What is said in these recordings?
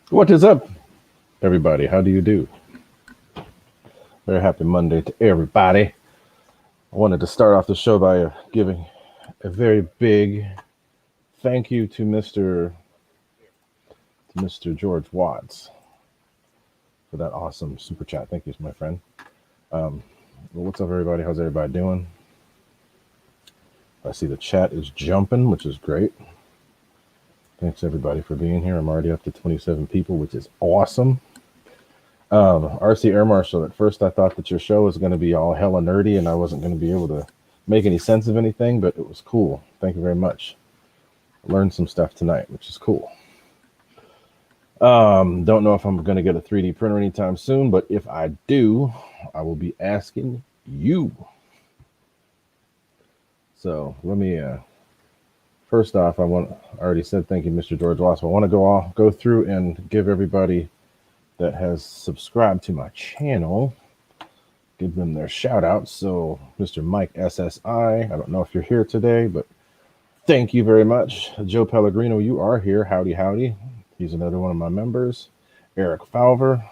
What is up, everybody? How do you do? Very happy Monday to everybody. I wanted to start off the show by giving a very big thank you to Mr. George Watts for that awesome super chat. Thank you, my friend. Um, well, what's up, everybody? How's everybody doing? I see the chat is jumping, which is great. Thanks everybody for being here. I'm already up to 27 people, which is awesome. RC Air Marshal, at first I thought that your show was going to be all hella nerdy and I wasn't going to be able to make any sense of anything, but it was cool. Thank you very much. I learned some stuff tonight, which is cool. Don't know if I'm going to get a 3D printer anytime soon, but if I do, I will be asking you. So let me, first off, I already said thank you, Mr. George Watts. I want to go through and give everybody that has subscribed to my channel, give them their shout outs. So Mr. Mike SSI, I don't know if you're here today, but thank you very much. Joe Pellegrino, you are here. Howdy, howdy. He's another one of my members. Eric Falver,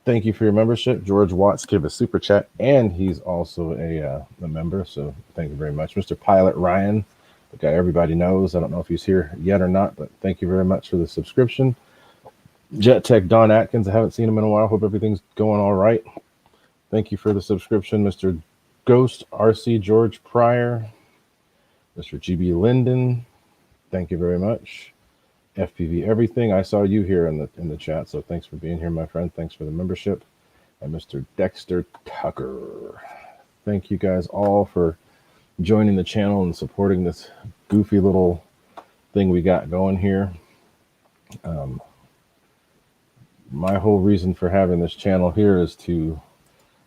thank you for your membership. George Watts gave a super chat, and he's also a member. So thank you very much. Mr. Pilot Ryan, the guy everybody knows. I don't know if he's here yet or not, but thank you very much for the subscription. Jet Tech Don Atkins, I haven't seen him in a while. Hope everything's going all right. Thank you for the subscription, Mr. Ghost RC George Pryor, Mr. GB Linden. Thank you very much. FPV Everything. I saw you here in the chat, so thanks for being here, my friend. Thanks for the membership. And Mr. Dexter Tucker. Thank you guys all for joining the channel and supporting this goofy little thing we got going here. My whole reason for having this channel here is to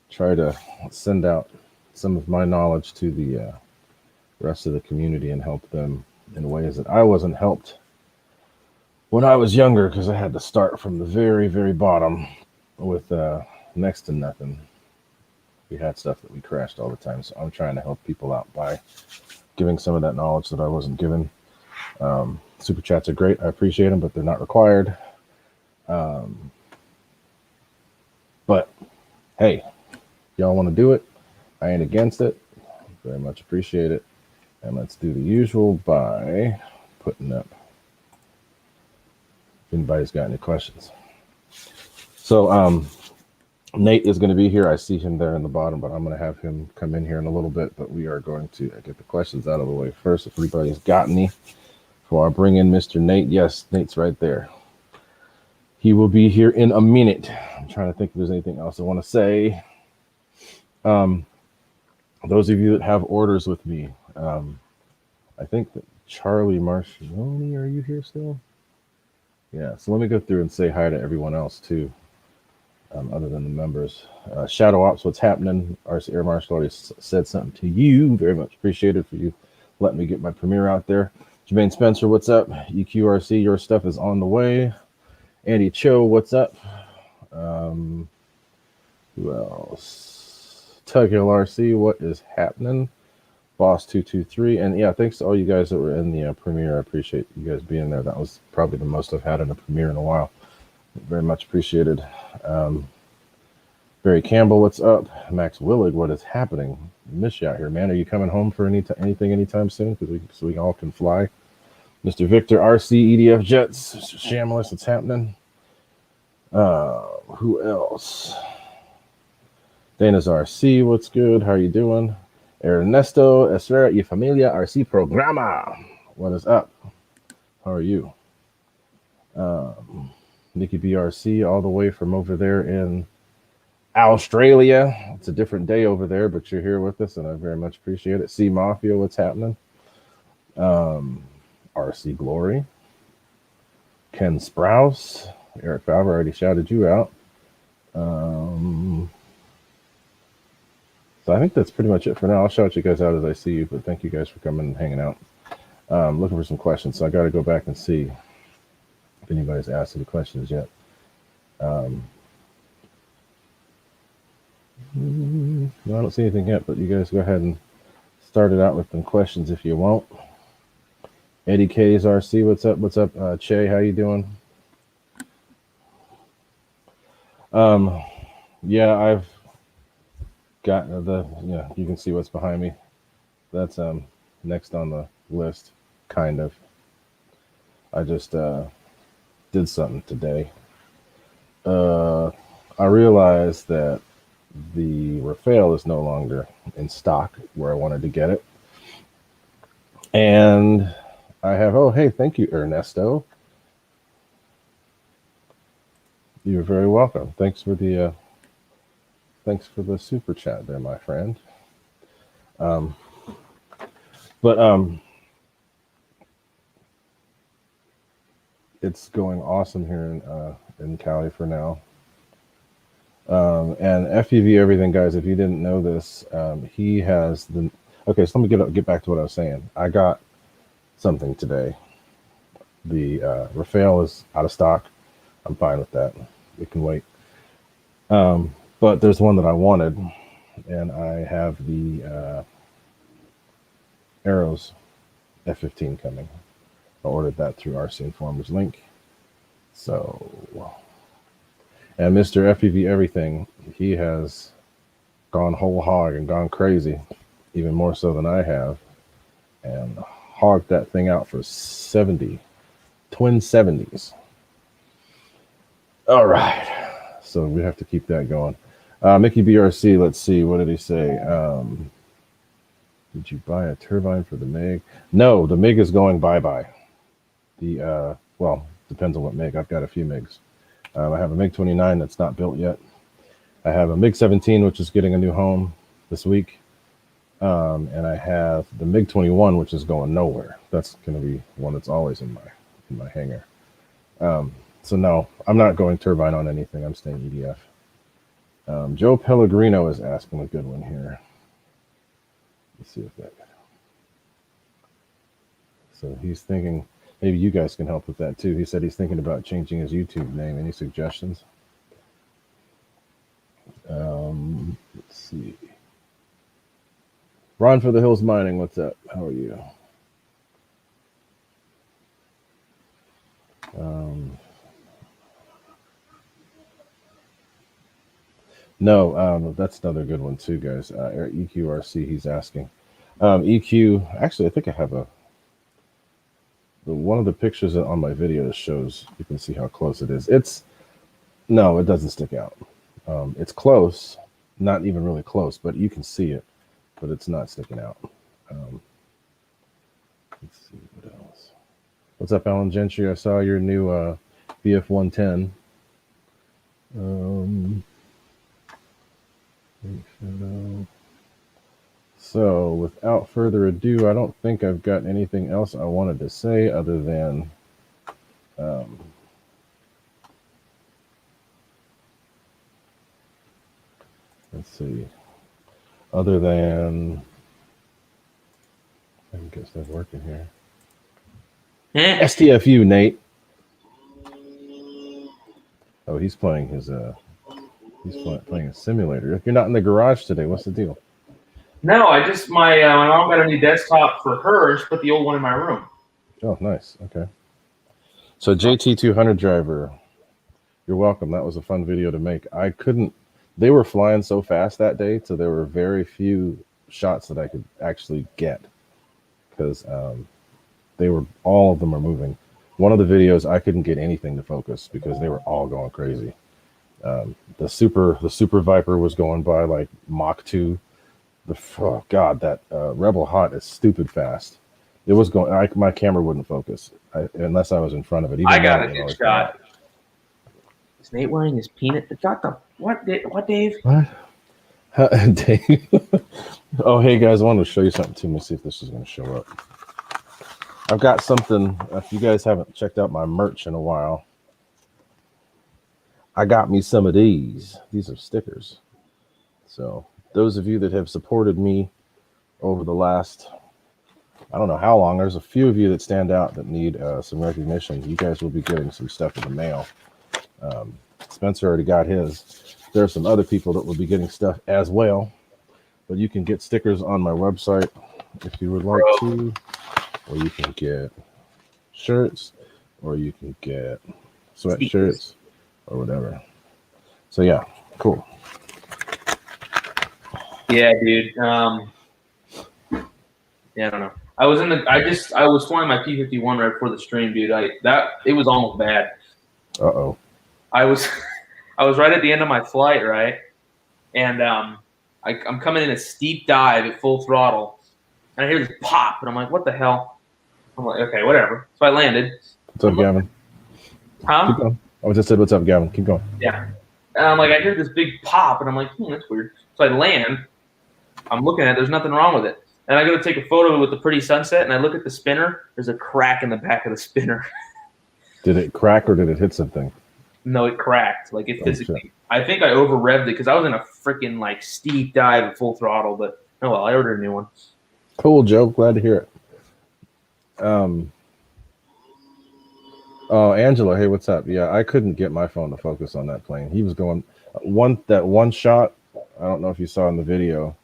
try to send out some of my knowledge to the rest of the community and help them in ways that I wasn't helped when I was younger, because I had to start from the very, very bottom with next to nothing. We had stuff that we crashed all the time, so I'm trying to help people out by giving some of that knowledge that I wasn't given. Super chats are great. I appreciate them, but they're not required. But hey, y'all want to do it? I ain't against it. Very much appreciate it. And let's do the usual by putting up if anybody's got any questions. So Nate is going to be here. I see him there in the bottom, but I'm going to have him come in here in a little bit. But we are going to get the questions out of the way first. If anybody's got any, before I bring in Mr. Nate. Yes, Nate's right there. He will be here in a minute. I'm trying to think if there's anything else I want to say. Those of you that have orders with me, I think that Charlie Marcioni, are you here still? Yeah, so let me go through and say hi to everyone else too, other than the members. Shadow Ops, what's happening? RC Air Marshal already said something to you. Very much appreciated for you letting me get my premiere out there. Jermaine Spencer, what's up? EQRC, your stuff is on the way. Andy Cho, what's up? Who else? Tug Hill RC, what is happening? Boss 223, and yeah, thanks to all you guys that were in the premiere. I appreciate you guys being there. That was probably the most I've had in a premiere in a while. Very much appreciated. Barry Campbell, what's up? Max Willig, what is happening? Miss you out here, man. Are you coming home for anything anytime soon? So we all can fly. Mr. Victor RC EDF Jets, Mr. Shamless, what's happening? Who else? Dana's RC, what's good? How are you doing? Ernesto Esfera y Familia RC Programa. What is up? How are you? Nikki BRC, all the way from over there in Australia. It's a different day over there, but you're here with us, and I very much appreciate it. C Mafia, what's happening? RC Glory. Ken Sprouse. Eric Falver, already shouted you out. So I think that's pretty much it for now. I'll shout you guys out as I see you, but thank you guys for coming and hanging out. Looking for some questions, so I got to go back and see if anybody's asked any questions yet. No, I don't see anything yet, but you guys go ahead and start it out with some questions if you want. Eddie K's RC, what's up? What's up, Che? How you doing? Yeah, I've got you can see what's behind me. That's next on the list, kind of. I just did something today. Uh, I realized that the Rafael is no longer in stock where I wanted to get it, and I have. Oh, hey, thank you, Ernesto. You're very welcome. Thanks for the super chat there, my friend. Um, but it's going awesome here in Cali for now. And FEV everything, guys. If you didn't know this, he has the. Okay, so let me get back to what I was saying. I got something today. The Rafael is out of stock. I'm fine with that. It can wait. But there's one that I wanted, and I have the Arrows F-15 coming. I ordered that through RC Informer's link. So, and Mr. FEV everything, he has gone whole hog and gone crazy, even more so than I have, and hogged that thing out for 70, twin 70s. All right. So we have to keep that going. Mickey BRC, let's see. What did he say? Did you buy a turbine for the MiG? No, the MiG is going bye-bye. Well, depends on what MiG. I've got a few MiGs. I have a MiG-29 that's not built yet. I have a MiG-17, which is getting a new home this week. And I have the MiG-21, which is going nowhere. That's going to be one that's always in my hangar. So no, I'm not going turbine on anything. I'm staying EDF. Joe Pellegrino is asking a good one here. Let's see if that. So he's thinking, maybe you guys can help with that too. He said he's thinking about changing his YouTube name. Any suggestions? Let's see. Ron for the Hills Mining, what's up? How are you? No, that's another good one too, guys. EQRC, he's asking. EQ, actually, I think I have one of the pictures on my videos shows, you can see how close it is. No, it doesn't stick out. It's close, not even really close, but you can see it, but it's not sticking out. Let's see what else. What's up, Alan Gentry? I saw your new BF 110. So without further ado, I don't think I've got anything else I wanted to say other than let's see. Other than I guess that's working here. STFU, Nate. Oh, he's playing his playing a simulator. If you're not in the garage today, what's the deal? No, I just my mom got a new desktop for hers, put the old one in my room. Oh, nice. Okay. So JT200 driver, you're welcome. That was a fun video to make. They were flying so fast that day, so there were very few shots that I could actually get because all of them are moving. One of the videos I couldn't get anything to focus because they were all going crazy. The Super Viper was going by like Mach 2. Oh God, that Rebel Hot is stupid fast. It was going. My camera wouldn't focus unless I was in front of it. Even I got a good shot. Is Nate wearing his peanut? What, Dave? What? Dave? Oh, hey guys, I wanted to show you something too. Let me see if this is going to show up. I've got something. If you guys haven't checked out my merch in a while, I got me some of these. These are stickers. So those of you that have supported me over the last, I don't know how long, there's a few of you that stand out that need some recognition. You guys will be getting some stuff in the mail. Spencer already got his. There are some other people that will be getting stuff as well. But you can get stickers on my website if you would like to. Or you can get shirts. Or you can get sweatshirts. Or whatever. So yeah, cool. Yeah, dude. Yeah, I don't know. I was flying my P-51 right before the stream, dude. It was almost bad. Uh-oh. I was I was right at the end of my flight, right? And I'm coming in a steep dive at full throttle, and I hear this pop, and I'm like, "What the hell?" I'm like, "Okay, whatever." So I landed. What's up, Gavin? Keep going. I just said, "What's up, Gavin?" Keep going. Yeah. And I'm like, I hear this big pop, and I'm like, that's weird. So I land. I'm looking at it. There's nothing wrong with it. And I go to take a photo with the pretty sunset, and I look at the spinner. There's a crack in the back of the spinner. Did it crack or did it hit something? No, it cracked. Like it physically. I think I over revved it because I was in a freaking like steep dive at full throttle. But oh well, I ordered a new one. Cool, Joe. Glad to hear it. Oh, Angela, hey, what's up? Yeah, I couldn't get my phone to focus on that plane. He was going one shot. I don't know if you saw in the video,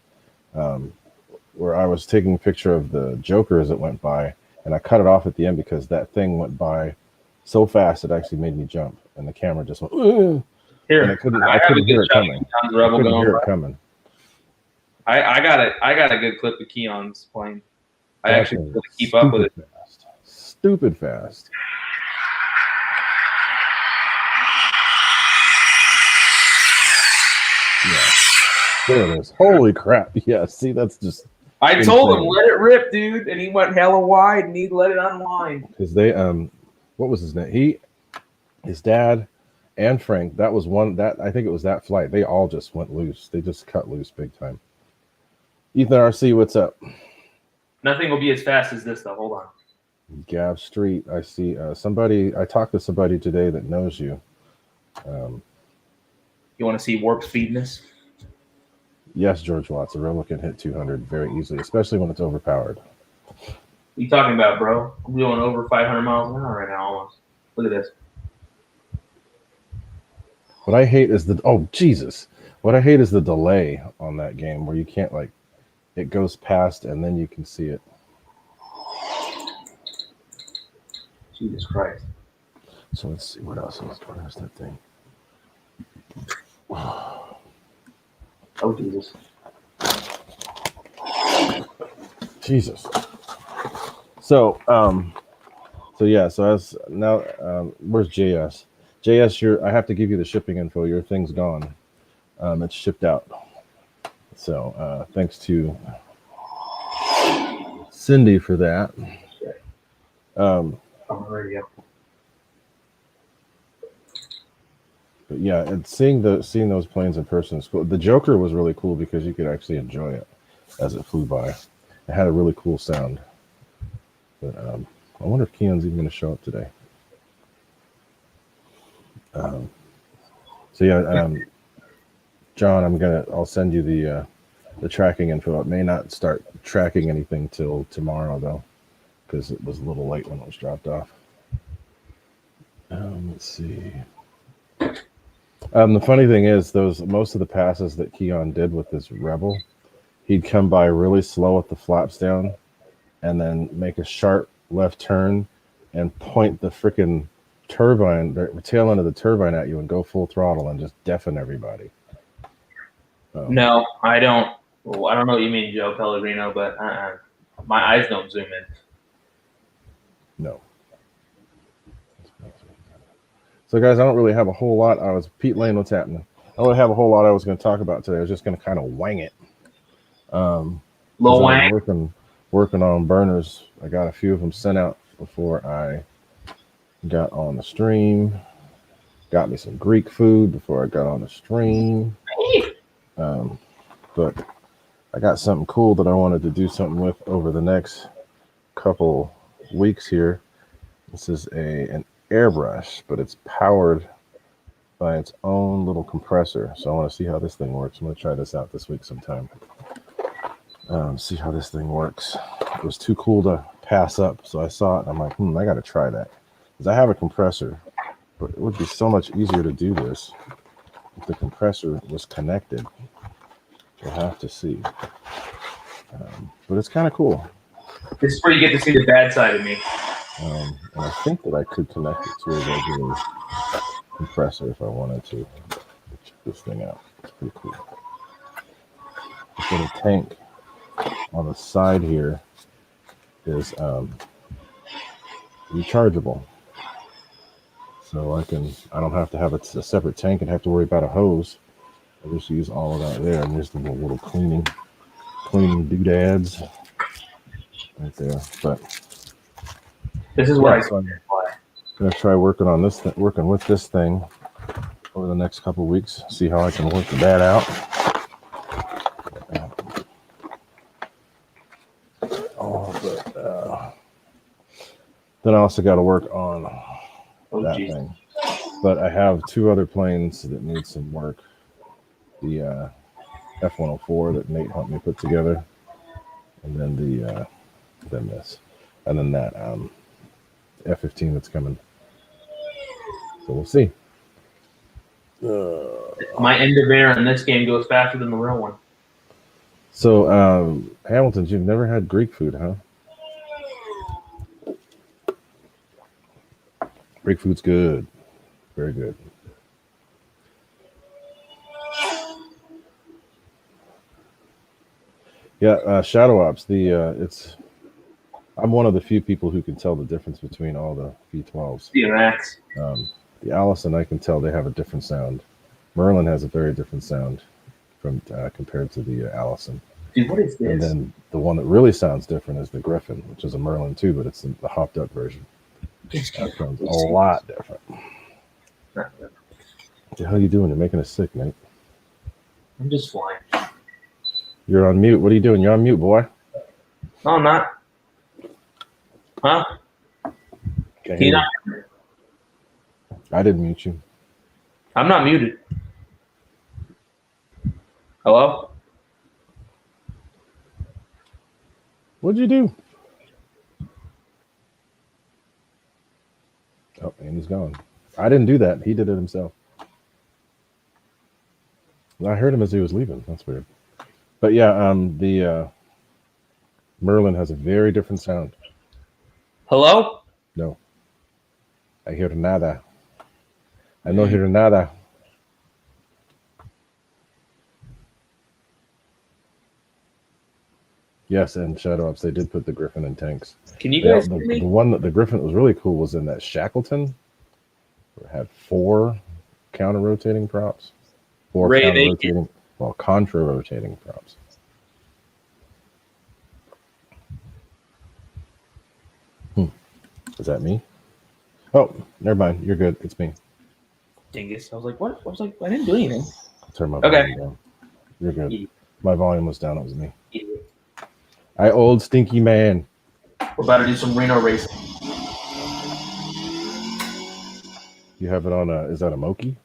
where I was taking a picture of the Joker as it went by, and I cut it off at the end because that thing went by so fast it actually made me jump, and the camera just went. Ugh! Here, and I couldn't hear it coming. I couldn't hear it coming. I got it. I got a good clip of Keon's plane. I actually had to keep up with it. Fast. Stupid fast. Yeah. There it is. Holy crap. Yeah, see, that's just I told him, let it rip, dude. And he went hella wide and he let it unwind. Because they what was his name? His dad and Frank, that was I think it was that flight. They all just went loose. They just cut loose big time. Ethan RC, what's up? Nothing will be as fast as this though. Hold on. Gav Street, I see somebody. I talked to somebody today that knows you. You want to see warp speedness? Yes, George Watts. A Rebel can hit 200 very easily, especially when it's overpowered. What are you talking about, bro? I'm going over 500 miles an hour right now almost. Look at this. What I hate is What I hate is the delay on that game where you can't it goes past and then you can see it. Jesus Christ. So let's see what else is. Where's that thing? Oh Jesus. Jesus. So as now, where's JS? JS, I have to give you the shipping info. Your thing's gone. It's shipped out. So thanks to Cindy for that. But yeah, and seeing those planes in person is cool. The Joker was really cool because you could actually enjoy it as it flew by. It had a really cool sound. But I wonder if Keon's even going to show up today. John, I'll send you the tracking info. It may not start tracking anything till tomorrow though, because it was a little late when it was dropped off. Let's see. The funny thing is, most of the passes that Keon did with this Rebel, he'd come by really slow with the flaps down, and then make a sharp left turn, and point the freaking turbine, the tail end of the turbine at you, and go full throttle and just deafen everybody. No, I don't. Well, I don't know what you mean, Joe Pellegrino, but my eyes don't zoom in. No. So, guys, I don't really have a whole lot. Pete Lane, what's happening? I don't really have a whole lot I was going to talk about today. I was just going to kind of wang it. Low wang. Working on burners. I got a few of them sent out before I got on the stream. Got me some Greek food before I got on the stream. But I got something cool that I wanted to do something with over the next couple weeks here. This is an airbrush, but it's powered by its own little compressor. So I want to see how this thing works. I'm going to try this out this week sometime. See how this thing works. It was too cool to pass up, so I saw it and I'm like, I got to try that. Because I have a compressor, but it would be so much easier to do this if the compressor was connected. We'll have to see. But it's kind of cool. This is where you get to see the bad side of me. And I think that I could connect it to a regular compressor if I wanted to. this thing out. It's pretty cool. This little tank on the side here is rechargeable. So I don't have to have a separate tank and have to worry about a hose. I just use all of that there. And there's the little cleaning doodads right there. But this is where so I'm gonna try working with this thing over the next couple of weeks. See how I can work that out. Then I also got to work on that thing. But I have two other planes that need some work. The F-104 that Nate helped me put together, and then this, and then that F-15 that's coming. So we'll see. My end of air in this game goes faster than the real one. So Hamilton, you've never had Greek food, huh? Greek food's good, very good. Yeah, Shadow Ops. I'm one of the few people who can tell the difference between all the V12s. The Allison, I can tell they have a different sound. Merlin has a very different sound from compared to the Allison. Dude, what is this? And then the one that really sounds different is the Griffin, which is a Merlin too, but it's the hopped up version. That sounds a lot different. What the hell are you doing? You're making us sick, mate. I'm just flying. You're on mute. What are you doing? You're on mute, boy. No, I'm not. Huh? Can you not? I didn't mute you. I'm not muted. Hello? What'd you do? Oh, and he's gone. I didn't do that. He did it himself. I heard him as he was leaving. That's weird. But yeah, the Merlin has a very different sound. Hello? No. I hear nada. I no hear nada. Yes, and Shadow Ops, they did put the Griffin in tanks. Can you guys hear me? The one that the Griffin that was really cool was in that Shackleton. It had 4 counter-rotating props. 4 counter-rotating, well, contra-rotating props. Is that me? Oh, never mind. You're good. It's me. Dingus. I was like, what? I was like, I didn't do anything. Turn my volume down. You're good. Yeah. My volume was down. It was me. Yeah. I old stinky man. We're about to do some Reno racing. You have it on a, is that a Moki?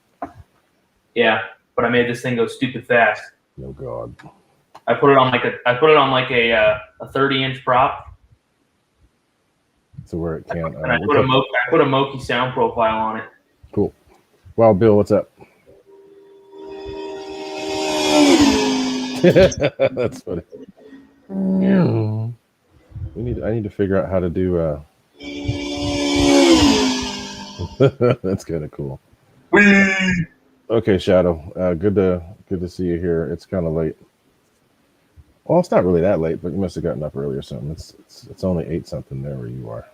Yeah, but I made this thing go stupid fast. Oh God. I put it on like a 30-inch prop. So where it can't. And I put a Moki sound profile on it. Cool. Well, Bill, what's up? That's funny. Yeah. I need to figure out how to do. That's kind of cool. Okay, Shadow. Good to see you here. It's kind of late. Well, it's not really that late, but you must have gotten up early or something. It's only 8 something there where you are.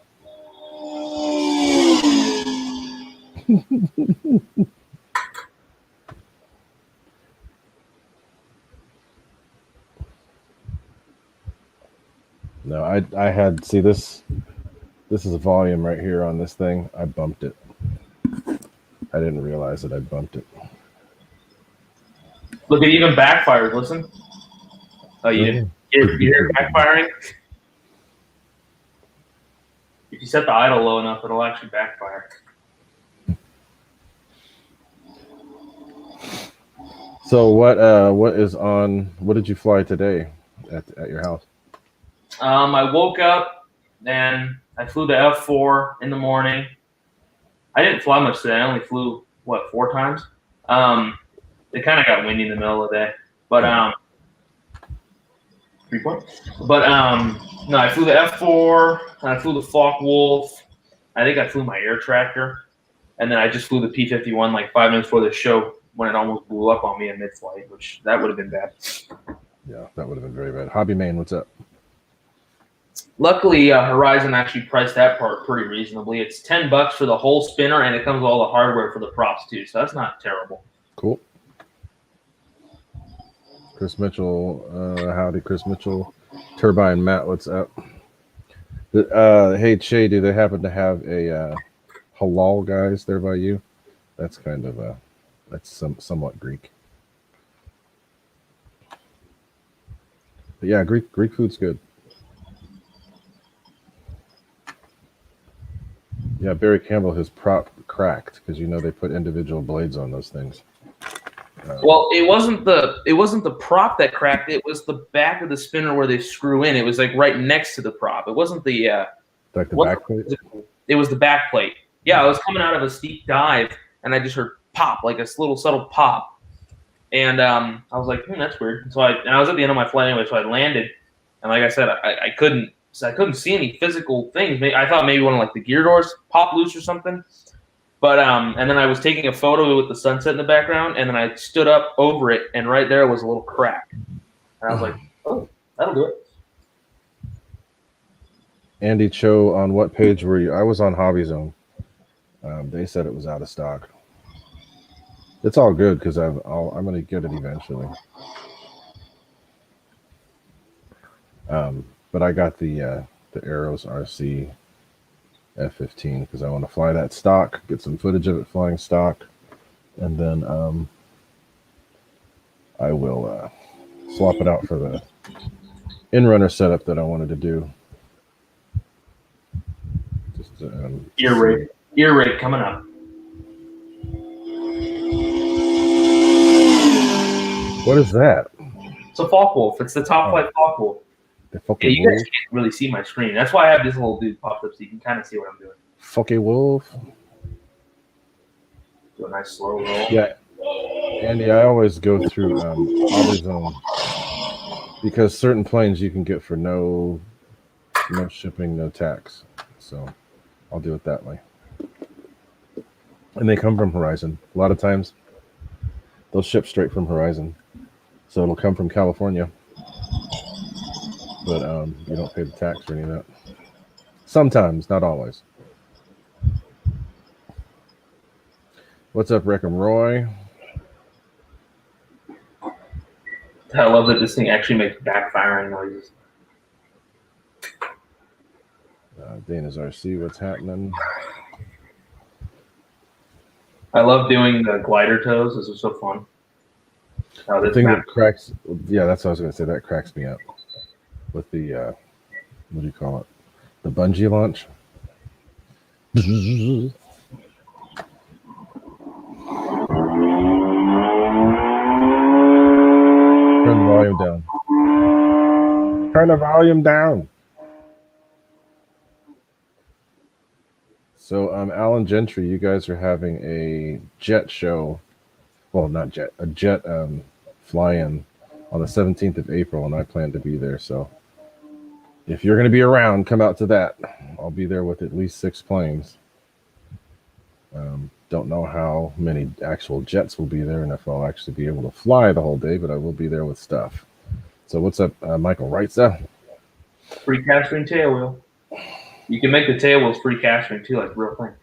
No, I had, see this is a volume right here on this thing. I bumped it. I didn't realize that I bumped it. Look, it even backfired. Listen. Oh, you didn't. You hear it backfiring? If you set the idle low enough, it'll actually backfire. So what did you fly today at your house? I woke up and I flew the F4 in the morning. I didn't fly much today. I only flew 4 times. It kind of got windy in the middle of the day, but no, I flew the F4 and I flew the Focke Wolf. I think I flew my air tractor, and then I just flew the P-51 like 5 minutes before the show when it almost blew up on me in mid-flight, which that would have been bad. Yeah, that would have been very bad. Hobby Main, what's up? Luckily, Horizon actually priced that part pretty reasonably. It's $10 for the whole spinner, and it comes with all the hardware for the props too. So that's not terrible. Cool. Chris Mitchell, howdy, Chris Mitchell. Turbine Matt, what's up? Hey, Che, do they happen to have a halal guys there by you? That's kind of that's somewhat Greek. But yeah, Greek food's good. Yeah, Barry Campbell, his prop cracked because they put individual blades on those things. Well, it wasn't the prop that cracked. It was the back of the spinner where they screw in. It was like right next to the prop. It wasn't the like the back plate. It was the back plate. Yeah, I was coming out of a steep dive, and I just heard pop, like a little subtle pop, and I was like, that's weird. So I was at the end of my flight anyway, so I landed, and like I said, I couldn't see any physical things. I thought maybe one of like the gear doors popped loose or something. But and then I was taking a photo with the sunset in the background, and then I stood up over it, and right there was a little crack. And I was like, "Oh, that'll do it." Andy Cho, on what page were you? I was on Hobby Zone. They said it was out of stock. It's all good because I'm going to get it eventually. But I got the Aeros RC F15 because I want to fly that stock, get some footage of it flying stock, and then I will swap it out for the in-runner setup that I wanted to do. Just ear raid coming up. What is that? It's a Focke-Wulf. It's the top flight Focke-Wulf. Yeah, you guys can't really see my screen. That's why I have this little dude popped up so you can kind of see what I'm doing. Focke-Wulf. Do a nice slow roll. Yeah, Andy, I always go through Hobby Zone because certain planes you can get for no shipping, no tax. So I'll do it that way. And they come from Horizon. A lot of times they'll ship straight from Horizon. So it'll come from California. But you don't pay the tax or any of that. Sometimes, not always. What's up, Rick and Roy? I love that this thing actually makes backfiring noises. Dana's RC, what's happening? I love doing the glider toes. This is so fun. The thing that cracks, yeah, that's what I was going to say. That cracks me up with the, what do you call it? The bungee launch. Turn the volume down. Turn the volume down. So, Alan Gentry, you guys are having a jet show. Well, not jet, a jet fly-in on the 17th of April, and I plan to be there. So if you're going to be around, come out to that. I'll be there with at least 6 planes. Don't know how many actual jets will be there and if I'll actually be able to fly the whole day, but I will be there with stuff. So what's up, Michael Wrightsa? Free capturing tail wheel. You can make the tail wheels free capturing too, like real thing.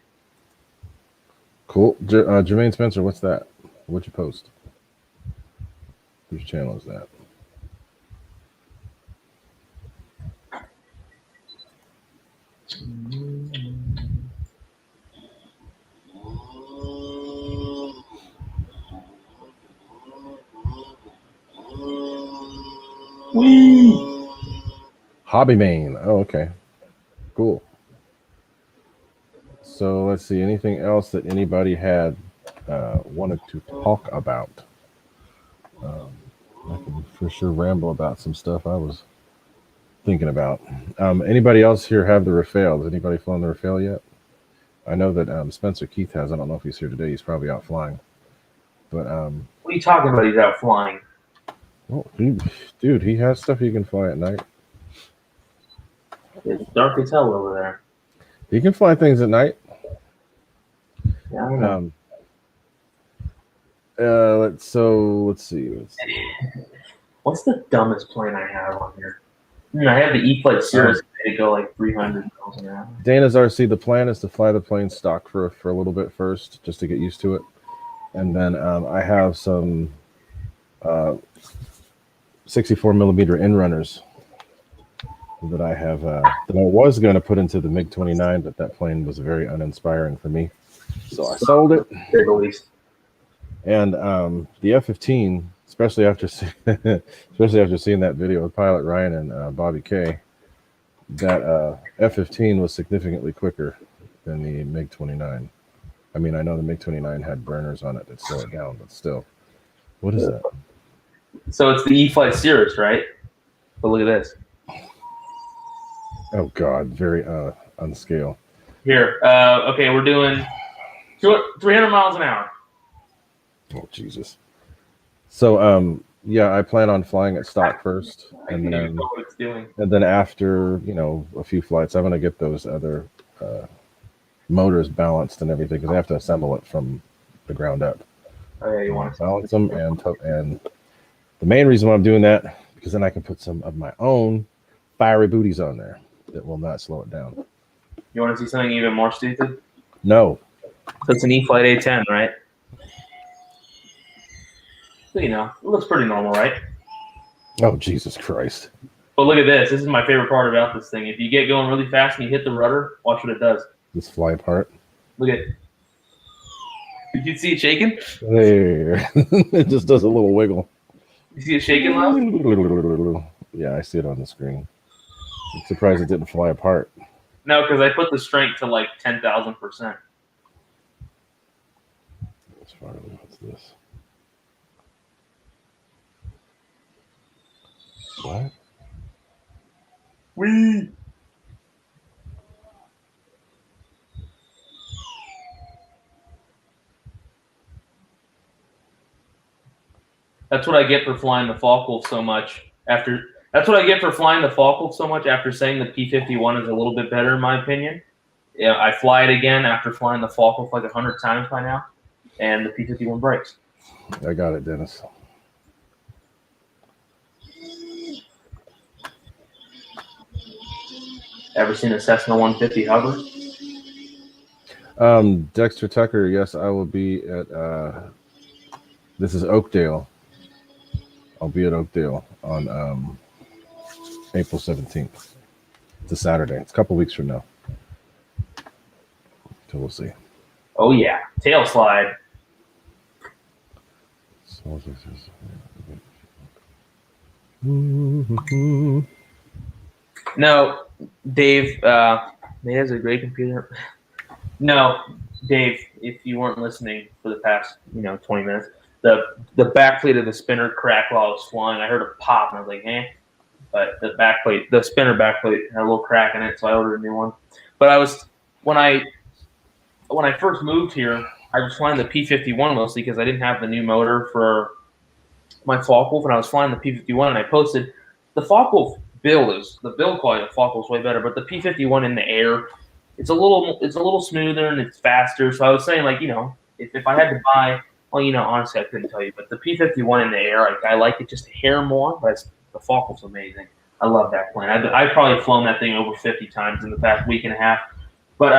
Cool. Jermaine Spencer, what's that? What'd you post? Whose channel is that? Whee! Hobby Main. Oh, okay. Cool. So let's see. Anything else that anybody had wanted to talk about? I can for sure ramble about some stuff I was thinking about. Anybody else here have the Rafale? Has anybody flown the Rafale yet? I know that Spencer Keith has. I don't know if he's here today. He's probably out flying. But what are you talking about? He's out flying. Well, dude, he has stuff he can fly at night. It's dark as hell over there. He can fly things at night. Yeah, I know. Let's see. What's the dumbest plane I have on here? I have the E-Flight Cirrus. They go like 300 miles an hour. Dana's RC. The plan is to fly the plane stock for a little bit first, just to get used to it, and then I have some 64 millimeter inrunners that I have that I was going to put into the MiG-29, but that plane was very uninspiring for me, so I sold it. And the F-15, especially after seeing that video of Pilot Ryan and Bobby K, that F-15 was significantly quicker than the MiG-29. I mean, I know the MiG-29 had burners on it that slow it down, but still. What is that? So it's the E-Flight Cirrus, right? But look at this. Oh God, very unscale. Here, okay, we're doing 300 miles an hour. Oh Jesus. So yeah, I plan on flying at stock first, and then know what it's doing. And then after a few flights, I'm gonna get those other motors balanced and everything, because I have to assemble it from the ground up. Oh yeah, you want to balance them, and the main reason why I'm doing that, because then I can put some of my own fiery booties on there that will not slow it down. You want to see something even more stupid? No. So it's an E-Flight A10, right? So, it looks pretty normal, right? Oh, Jesus Christ. But look at this. This is my favorite part about this thing. If you get going really fast and you hit the rudder, watch what it does. Just fly apart. Look at it. Did you see it shaking? There. It just does a little wiggle. You see it shaking, Love? Yeah, I see it on the screen. I'm surprised it didn't fly apart. No, because I put the strength to like 10,000%. What's this? What? Whee! That's what I get for flying the Focke-Wulf so much. That's what I get for flying the Focke-Wulf so much after saying the P-51 is a little bit better in my opinion. Yeah, I fly it again after flying the Focke-Wulf like 100 times by now, and the P-51 breaks. I got it, Dennis. Ever seen a Cessna 150 hover? Dexter Tucker, yes, I will be at this is Oakdale. I'll be at Oakdale on April 17th. It's a Saturday. It's a couple weeks from now. So we'll see. Oh yeah, tail slide. No, Dave. He has a great computer. No, Dave. If you weren't listening for the past 20 minutes, the back plate of the spinner cracked while I was flying. I heard a pop and I was like, "Eh." But the spinner back plate had a little crack in it, so I ordered a new one. But when I first moved here, I was flying the P-51 mostly because I didn't have the new motor for my Focke-Wulf, and I was flying the P-51, and I posted the Focke-Wulf the build quality of the Focke-Wulf is way better, but the P-51 in the air, it's a little smoother and it's faster. So I was saying, like, if I had to buy, well, honestly, I couldn't tell you, but the P-51 in the air, I like it just a hair more, but the Focke-Wulf's amazing. I love that plane. I've probably flown that thing over 50 times in the past week and a half. But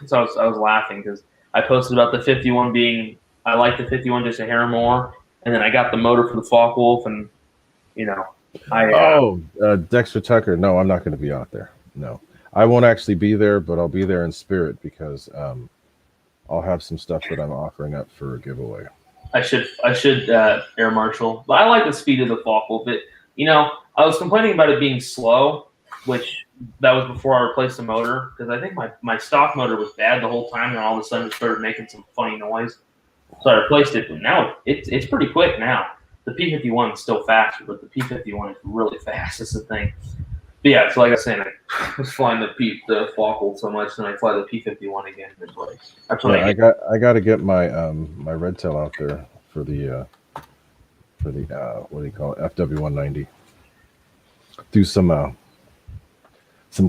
so I was laughing because I posted about the 51 being, I like the 51 just a hair more, and then I got the motor for the Focke-Wulf, and Dexter Tucker. No, I'm not going to be out there. No, I won't actually be there, but I'll be there in spirit because I'll have some stuff that I'm offering up for a giveaway. I should air marshal, but I like the speed of the Focke-Wulf. I was complaining about it being slow, which that was before I replaced the motor, because I think my stock motor was bad the whole time, and all of a sudden it started making some funny noise. So I replaced it, but now it's pretty quick now. The P-51 is still faster, but the P-51 is really fast. That's the thing. But yeah, so like I was saying, I was flying the Focke-Wulf so much, and I fly the P-51 again. That's what I got to get my my red tail out there for the what do you call it, FW190. Do some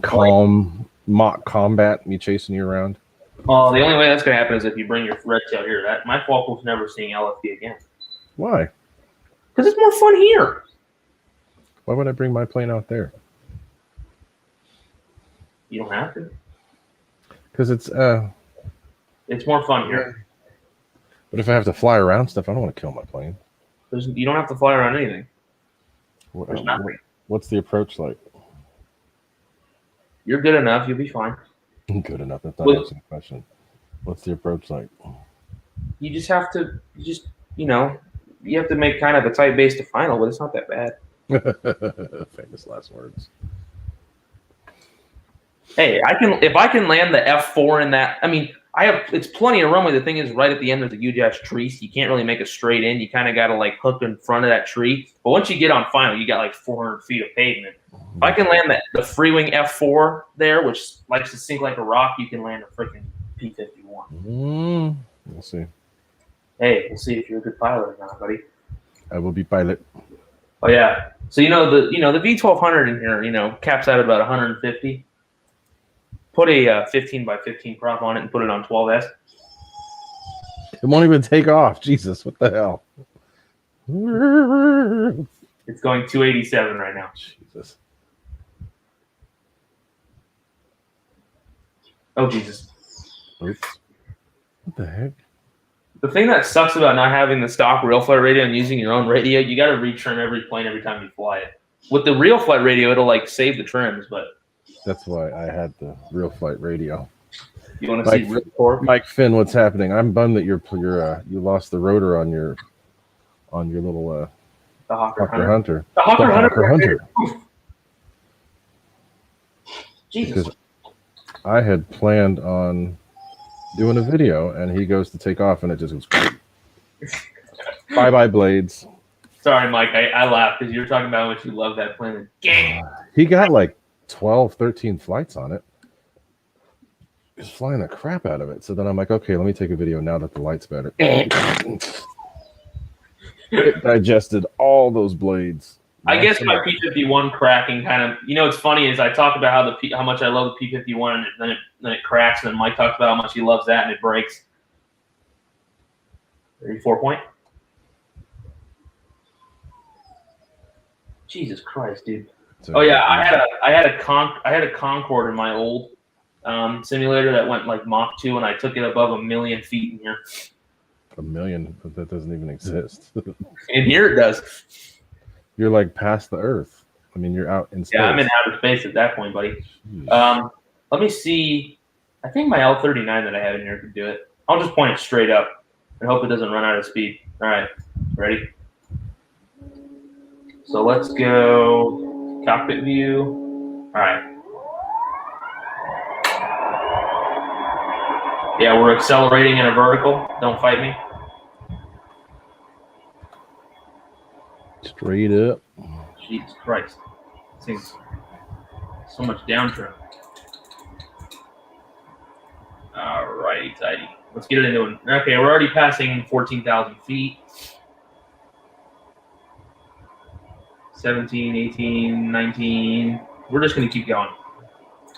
calm mock combat, me chasing you around. Well, the only way that's going to happen is if you bring your red tail here. That my fault was never seeing LFD again. Why? Because it's more fun here. Why would I bring my plane out there? You don't have to. Because it's more fun here. But if I have to fly around stuff, I don't want to kill my plane. You don't have to fly around anything. What's the approach like? You're good enough. You'll be fine. Good enough. That's not answering the question. What's the approach like? You just have to. You have to make kind of a tight base to final, but it's not that bad. Famous last words. Hey, if I can land the F4 in that. I mean, it's plenty of runway. The thing is, right at the end of the UJash tree, so you can't really make a straight in. You kind of got to like hook in front of that tree. But once you get on final, you got like 400 feet of pavement. If I can land the free wing F4 there, which likes to sink like a rock, you can land a freaking P-51. We'll see. Hey, we'll see if you're a good pilot or not, buddy. I will be pilot. Oh yeah. So the V1200 in here, caps out at about 150. Put a 15 by 15 prop on it and put it on 12S. It won't even take off. Jesus, what the hell? It's going 287 right now. Jesus. Oh, Jesus. Oops. What the heck? The thing that sucks about not having the stock real flight radio and using your own radio, you got to retrim every plane every time you fly it. With the real flight radio, it'll like save the trims, but that's why I had the real flight radio. You want to see real torque? Mike Finn, what's happening? I'm bummed that you lost the rotor on your little the Hawker Hunter. The Hawker Hunter. Jesus. Because I had planned on doing a video, and he goes to take off, and it just goes bye blades. Sorry, Mike. I laughed because you were talking about how much you love that plane. He got like 12, 13 flights on it. He was flying the crap out of it. So then I'm like, okay, let me take a video now that the light's better. It digested all those blades. I guess my P-51 cracking kind of, it's funny is I talk about how much I love the P-51 and then it cracks, and then Mike talks about how much he loves that and it breaks. 34 point. Jesus Christ, dude. So, oh yeah, I had a Concorde in my old simulator that went like Mach 2, and I took it above 1,000,000 feet in here. 1,000,000, but that doesn't even exist. In here it does. You're like past the Earth. I mean, you're out in space. Yeah, I'm in outer space at that point, buddy. Let me see. I think my L-39 that I have in here could do it. I'll just point it straight up and hope it doesn't run out of speed. All right, ready? So let's go cockpit view. All right. Yeah, we're accelerating in a vertical. Don't fight me. Straight up. Jesus Christ. Seems so much downtrim. All righty, tidy. Let's get it into it. Okay, we're already passing 14,000 feet. 17, 18, 19. We're just going to keep going.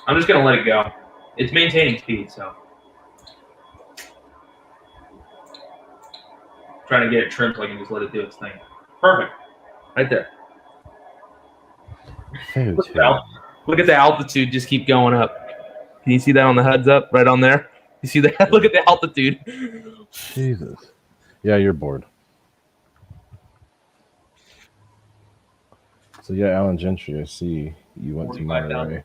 I'm just going to let it go. It's maintaining speed, so. Trying to get it trimmed so I can just let it do its thing. Perfect. Right there. Look at the altitude just keep going up. Can you see that on the heads up? Right on there? You see that? Look at the altitude. Jesus. Yeah, you're bored. So yeah, Alan Gentry, I see you went to Monterey.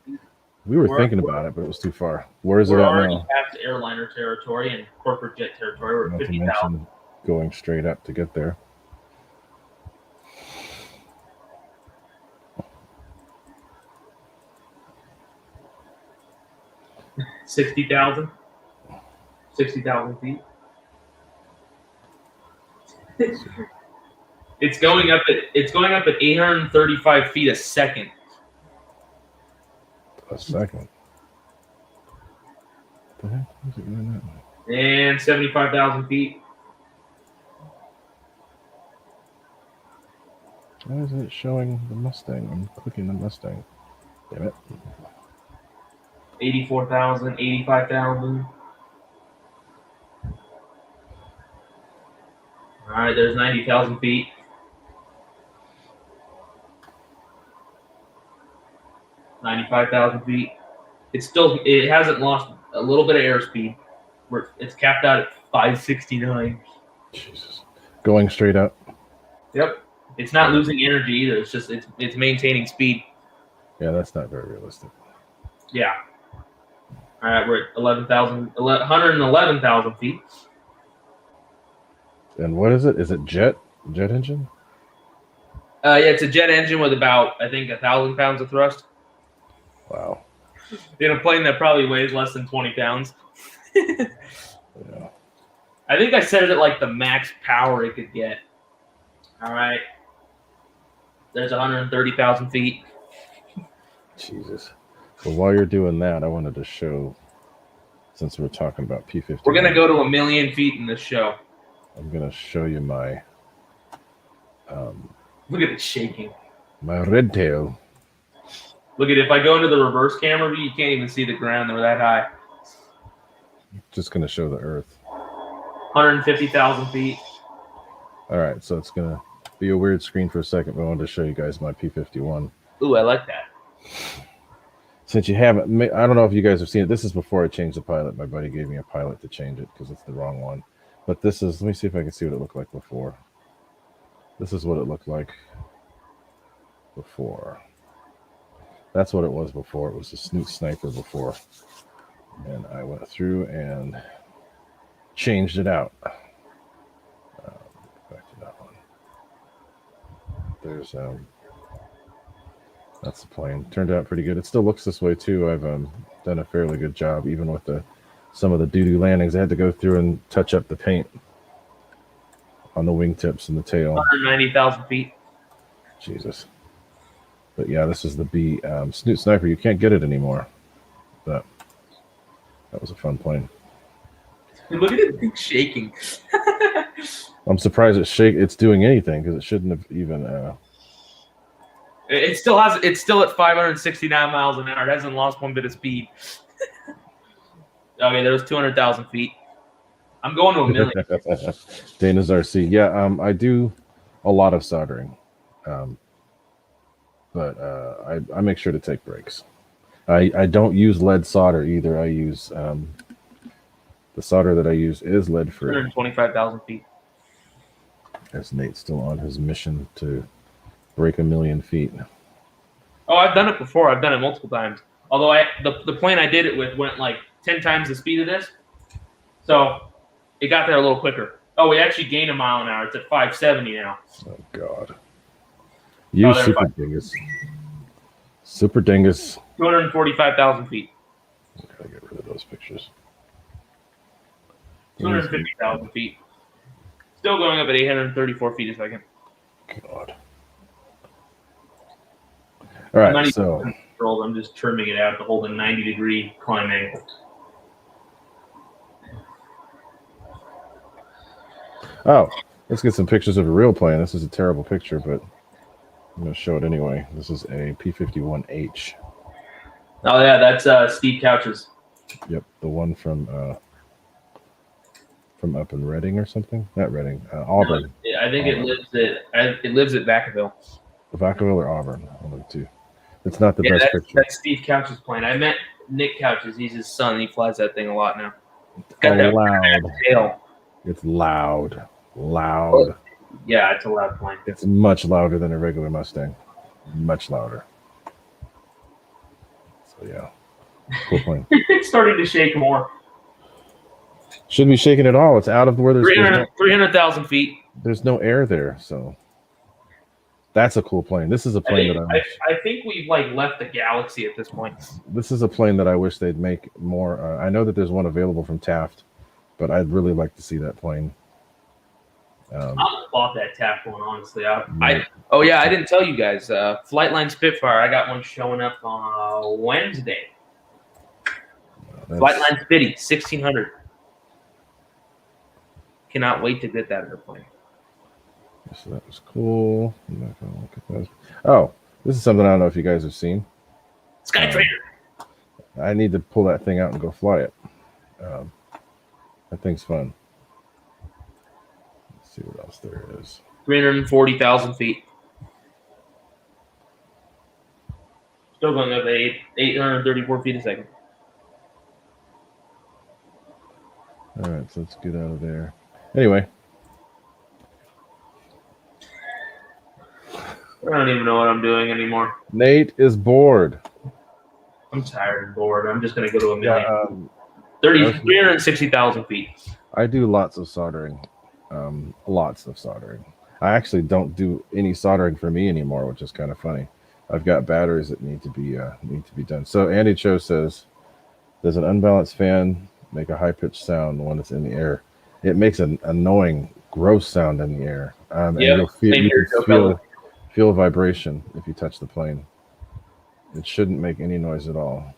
We were thinking about it, but it was too far. Where is it at now? We're already past airliner territory and corporate jet territory. We're at 50,000. Going straight up to get there. $60,000 feet. It's going up at 835 feet a second. A second. What the heck? What's it doing that way? And 75,000 feet. Why isn't it showing the Mustang? I'm clicking the Mustang. Damn it. 84,000, 85,000. right, there's 90,000 feet. $95,000 feet. It hasn't lost a little bit of airspeed. It's capped out at 569. Jesus. Going straight up. Yep. It's not losing energy either. It's just it's maintaining speed. Yeah, that's not very realistic. Yeah. All right, we're at 111,000 feet. And what is it? Is it jet engine? Yeah, it's a jet engine with about, I think, 1,000 pounds of thrust. Wow. In a plane that probably weighs less than 20 pounds. Yeah. I think I set it at like the max power it could get. All right. There's 130,000 feet. Jesus. Well, while you're doing that, I wanted to show, since we're talking about P-50. We're going to go to 1,000,000 feet in this show. I'm going to show you my... Look at it shaking. My red tail. Look at it. If I go into the reverse camera view, you can't even see the ground. They're that high. Just going to show the Earth. 150,000 feet. All right, so it's going to be a weird screen for a second, but I wanted to show you guys my P-51. Ooh, I like that. Since you haven't, I don't know if you guys have seen it. This is before I changed the pilot. My buddy gave me a pilot to change it because it's the wrong one. But this is, let me see if I can see what it looked like before. This is what it looked like before. That's what it was before. It was a Snoot Sniper before. And I went through and changed it out. Back to that one. There's, that's the plane. Turned out pretty good. It still looks this way too. I've done a fairly good job, even with some of the doo-doo landings. I had to go through and touch up the paint on the wingtips and the tail. 190,000 feet. Jesus. But yeah, this is the B Snoot Sniper. You can't get it anymore. But that was a fun plane. Look at it shaking. I'm surprised it's doing anything because it shouldn't have even. It's still at 569 miles an hour. It hasn't lost one bit of speed. Okay, there was 200,000 feet. I'm going to 1,000,000. Dana's RC. Yeah, I do a lot of soldering. But I make sure to take breaks. I don't use lead solder either. I use the solder that I use is lead free. 125,000 feet. As Nate's still on his mission to break 1,000,000 feet. Oh, I've done it before. I've done it multiple times. Although the plane I did it with went like 10 times the speed of this, so it got there a little quicker. Oh, we actually gained a mile an hour. It's at 570 now. Oh God. You super dingus. Super dingus. 245,000 feet. Gotta get rid of those pictures. 250,000 feet. Still going up at 834 feet a second. God. All right, so I'm just trimming it out to hold a 90-degree climb angle. Oh, let's get some pictures of a real plane. This is a terrible picture, but I'm going to show it anyway. This is a P-51H. Oh, yeah, that's Steve Couch's. Yep, the one from up in Reading or something. Not Reading, Auburn. No, I think Auburn. It lives at Vacaville. Vacaville or Auburn? One of the two. It's not the best picture. That's Steve Couch's plane. I met Nick Couch's. He's his son. He flies that thing a lot now. It's got that loud tail. It's loud. Yeah, it's a loud plane. It's much louder than a regular Mustang. Much louder. So yeah, cool plane. It's starting to shake more. Shouldn't be shaking at all. It's out of where there's 300,000 feet. There's no air there, so that's a cool plane. This is a plane I think we've left the galaxy at this point. This is a plane that I wish they'd make more. I know that there's one available from Taft, but I'd really like to see that plane. I almost bought that Taft one, honestly. Oh yeah, I didn't tell you guys. Flightline Spitfire. I got one showing up on Wednesday. Flightline Spitty 1600. Cannot wait to get that airplane. So that was cool. I'm not gonna look at those. Oh, this is something I don't know if you guys have seen. Skytrader. I need to pull that thing out and go fly it. That thing's fun. Let's see what else there is. 340,000 feet. Still going up at 834 feet a second. All right, so let's get out of there. Anyway. I don't even know what I'm doing anymore. Nate is bored. I'm tired and bored. I'm just going to go to a million. Yeah, 360,000 feet. I do lots of soldering. Lots of soldering. I actually don't do any soldering for me anymore, which is kind of funny. I've got batteries that need to be done. So Andy Cho says, does an unbalanced fan make a high-pitched sound when it's in the air? It makes an annoying, gross sound in the air. And you'll feel vibration if you touch the plane. It shouldn't make any noise at all.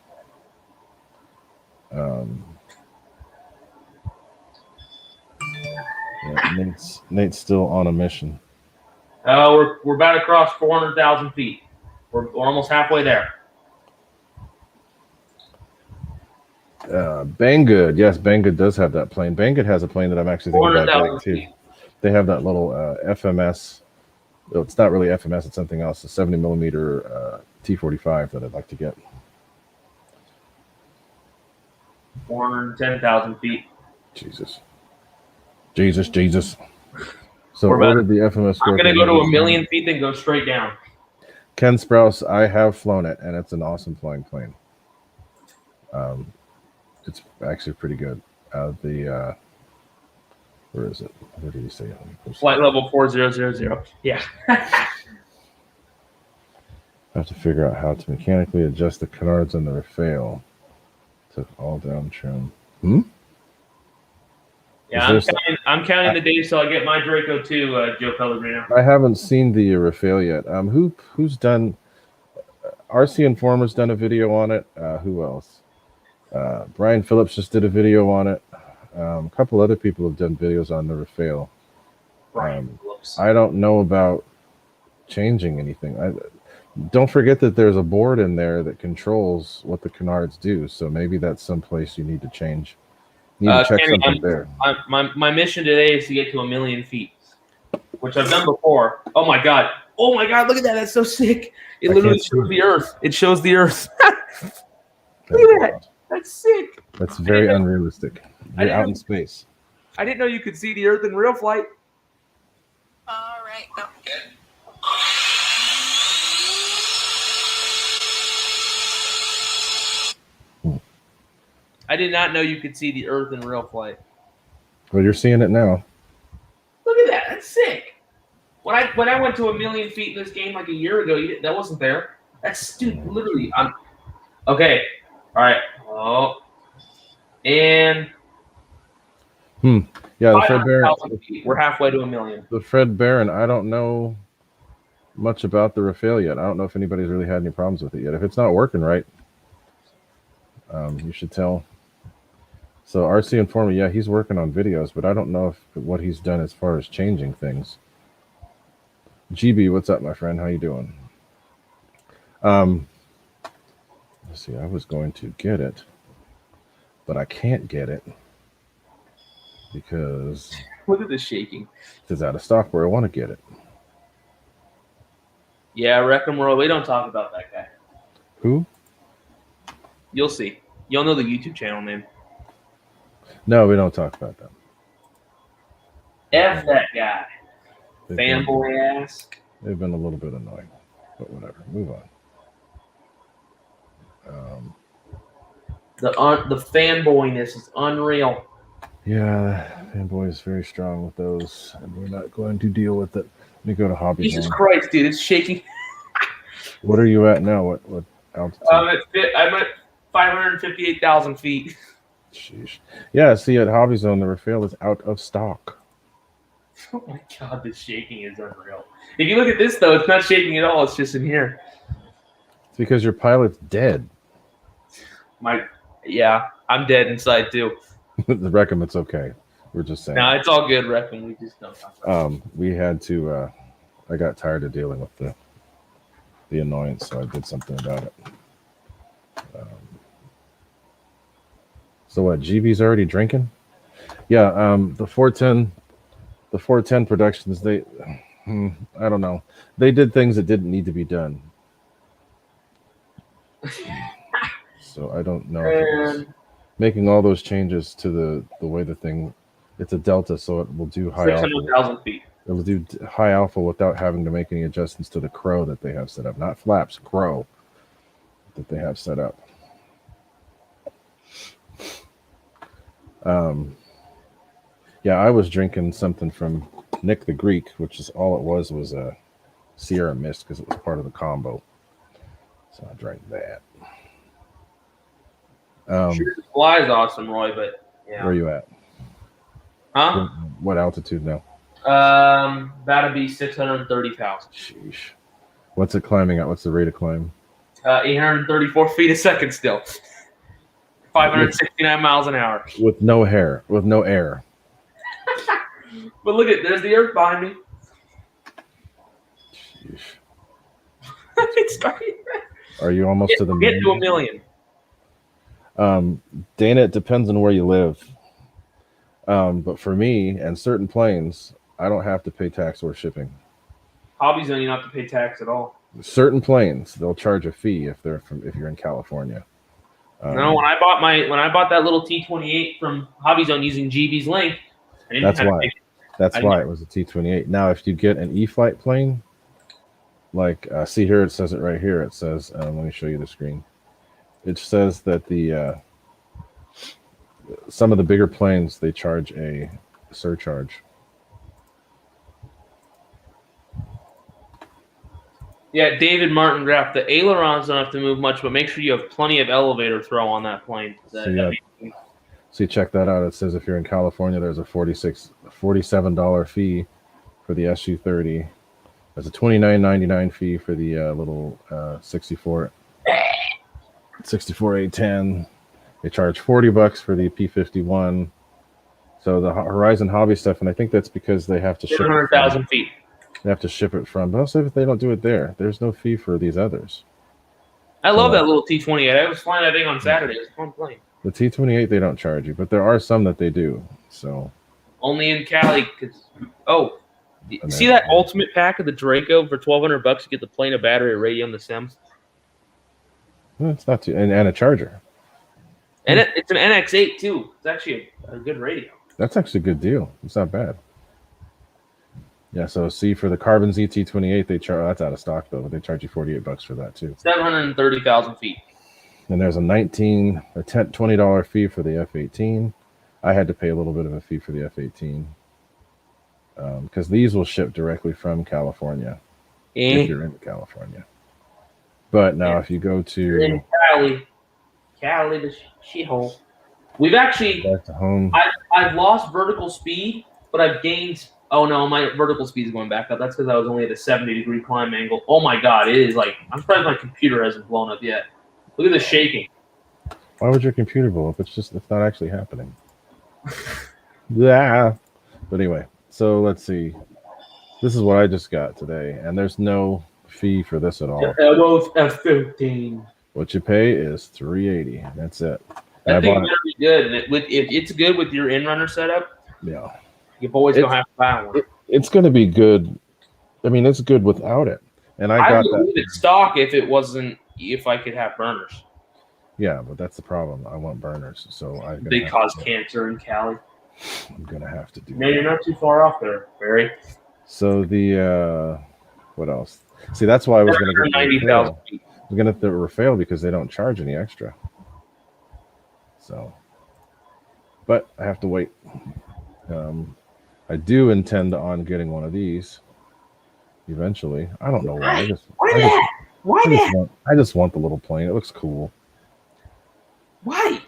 Yeah, Nate's still on a mission. We're about to cross 400,000 feet. We're almost halfway there. Banggood. Yes, Banggood does have that plane. Banggood has a plane that I'm actually thinking about getting too. They have that little FMS. Well, it's not really FMS. It's something else. A 70 millimeter T-45 that I'd like to get. 410,000 feet. Jesus. So ordered the FMS. I'm going to go to a million feet, then go straight down. Ken Sprouse, I have flown it, and it's an awesome flying plane. It's actually pretty good. Where is it? Where did he say? Flight level 4000. Yeah. I have to figure out how to mechanically adjust the canards on the Rafale to all down trim. Yeah, I'm counting the days till I get my Draco 2, Joe Pellegrino. I haven't seen the Rafale yet. Who's done? RC Informer's done a video on it. Who else? Brian Phillips just did a video on it. A couple other people have done videos on the Rafale. I don't know about changing anything. Don't forget that there's a board in there that controls what the canards do. So maybe that's someplace you need to change. You need to check something there. My mission today is to get to a million feet, which I've done before. Oh my god! Look at that! That's so sick. It literally shows the Earth. It shows the Earth. Look at that! That's sick. That's very unrealistic. You're out in space. I didn't know you could see the Earth in real flight. All right, go. Good. I did not know you could see the Earth in real flight. Well, you're seeing it now. Look at that. That's sick. When I went to a million feet in this game like a year ago, that wasn't there. That's literally. Okay. All right. Oh. And. Yeah, the Fred Barron. We're halfway to a million. The Fred Barron. I don't know much about the Rafale yet. I don't know if anybody's really had any problems with it yet. If it's not working right, you should tell. So RC Informer, yeah, he's working on videos, but I don't know what he's done as far as changing things. GB, what's up, my friend? How you doing? Let's see. I was going to get it, but I can't get it because look at this shaking. It's out of stock where I want to get it. Yeah, Wreck-'em World. We don't talk about that guy. Who? You'll see. You'll know the YouTube channel name. No, we don't talk about them. F that guy. Fanboy ass. They've been a little bit annoying, but whatever. Move on. The fanboyness is unreal. Yeah, fanboy is very strong with those, and we're not going to deal with it. Let me go to hobby. Jesus Christ, dude, it's shaking. What are you at now? What altitude? I'm at 558,000 feet. Sheesh. Yeah, see, at Hobby Zone, the Rafale is out of stock. Oh my god, this shaking is unreal. If you look at this, though, it's not shaking at all. It's just in here. It's because your pilot's dead. Yeah, I'm dead inside, too. The Wreck-'em, it's okay. We're just saying. No, it's all good, Wreck-'em. We just don't talk about it. We had to, I got tired of dealing with the annoyance, so I did something about it. So what, GB's already drinking? Yeah, the 410 the 410 Productions, I don't know. They did things that didn't need to be done. So I don't know if it was making all those changes to the way the thing. It's a Delta, so it will do high alpha. 600,000 feet. It will do high alpha without having to make any adjustments to the crow that they have set up. Not flaps, crow that they have set up. Yeah, I was drinking something from Nick the Greek, which is all it was a Sierra Mist because it was part of the combo. So I drank that. Sure, the fly is awesome, Roy, but yeah. Where are you at? Huh? What altitude now? That'd be 630,000. Sheesh. What's it climbing at? What's the rate of climb? 834 feet a second still. 569 miles an hour. With no hair, with no air. But look at, there's the earth behind me. Sheesh. It's starting. Are you almost to the Get to 1 million. Dana, it depends on where you live. But for me and certain planes, I don't have to pay tax or shipping. Hobbies don't even have to pay tax at all. Certain planes, they'll charge a fee if you're in California. No, when I bought that little T28 from Hobby Zone using GB's link, I didn't that's why it was a T28. Now, if you get an E-flight plane, like see here, it says it right here. It says, let me show you the screen. It says that the some of the bigger planes, they charge a surcharge. Yeah, David Martin Graff, the ailerons don't have to move much, but make sure you have plenty of elevator throw on that plane. See, check that out. It says if you're in California, there's a $47 fee for the SU-30. There's a $29.99 fee for the little 64A10. They charge $40 for the P-51. So the Horizon Hobby stuff, and I think that's because they have to ship 700,000 feet. They have to ship it from. But also, if they don't do it there, there's no fee for these others. I love that little T28. I was flying that thing on Saturday. It was a fun plane. The T28 they don't charge you, but there are some that they do. So only in Cali, see that ultimate pack of the Draco for $1,200 to get the plane, a battery, a radio, and the SIMs. It's not too, and a charger. And it's an NX8 too. It's actually a good radio. That's actually a good deal. It's not bad. Yeah, so see for the Carbon ZT28, they charge. That's out of stock though, but they charge you $48 for that too. 730,000 feet. And there's a $20 fee for the F-18. I had to pay a little bit of a fee for the F-18 because these will ship directly from California if you're in California. But now if you go to in Cali, the shithole. We've actually back to home. I've lost vertical speed, but I've gained. Oh no, my vertical speed is going back up. That's because I was only at a 70-degree climb angle. Oh my god, it is like I'm surprised my computer hasn't blown up yet. Look at the shaking. Why would your computer blow up? It's not actually happening. Yeah. But anyway, so let's see. This is what I just got today, and there's no fee for this at all. F-15. What you pay is $380. That's it. That thing better be good. And if it's good with your in-runner setup, yeah, your boys don't have to buy one. It's going to be good. I mean, it's good without it. And I got would leave it stock if I could have burners. Yeah, but that's the problem. I want burners, so they cause cancer in Cali. I'm gonna have to do. No, you're not too far off there, Barry. So the what else? See, that's why I was gonna get 90,000 feet. I was gonna Rafael because they don't charge any extra. So, but I have to wait. I do intend on getting one of these eventually. I don't know why. I just want the little plane. It looks cool. Why?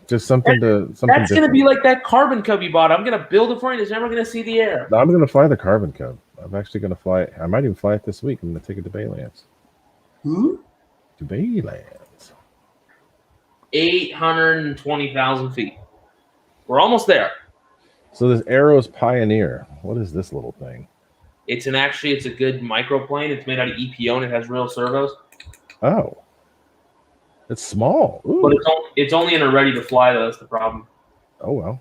Just something That's different. Gonna be like that Carbon Cub you bought. I'm gonna build it for you. It's never gonna see the air. I'm gonna fly the Carbon Cub. I'm actually gonna fly it. I might even fly it this week. I'm gonna take it to Baylands. Who? To Baylands. 820,000 feet. We're almost there. So this Aeros Pioneer. What is this little thing? It's a good microplane. It's made out of EPO and it has real servos. Oh. It's small. Ooh. But it's only in a ready to fly though. That's the problem. Oh well.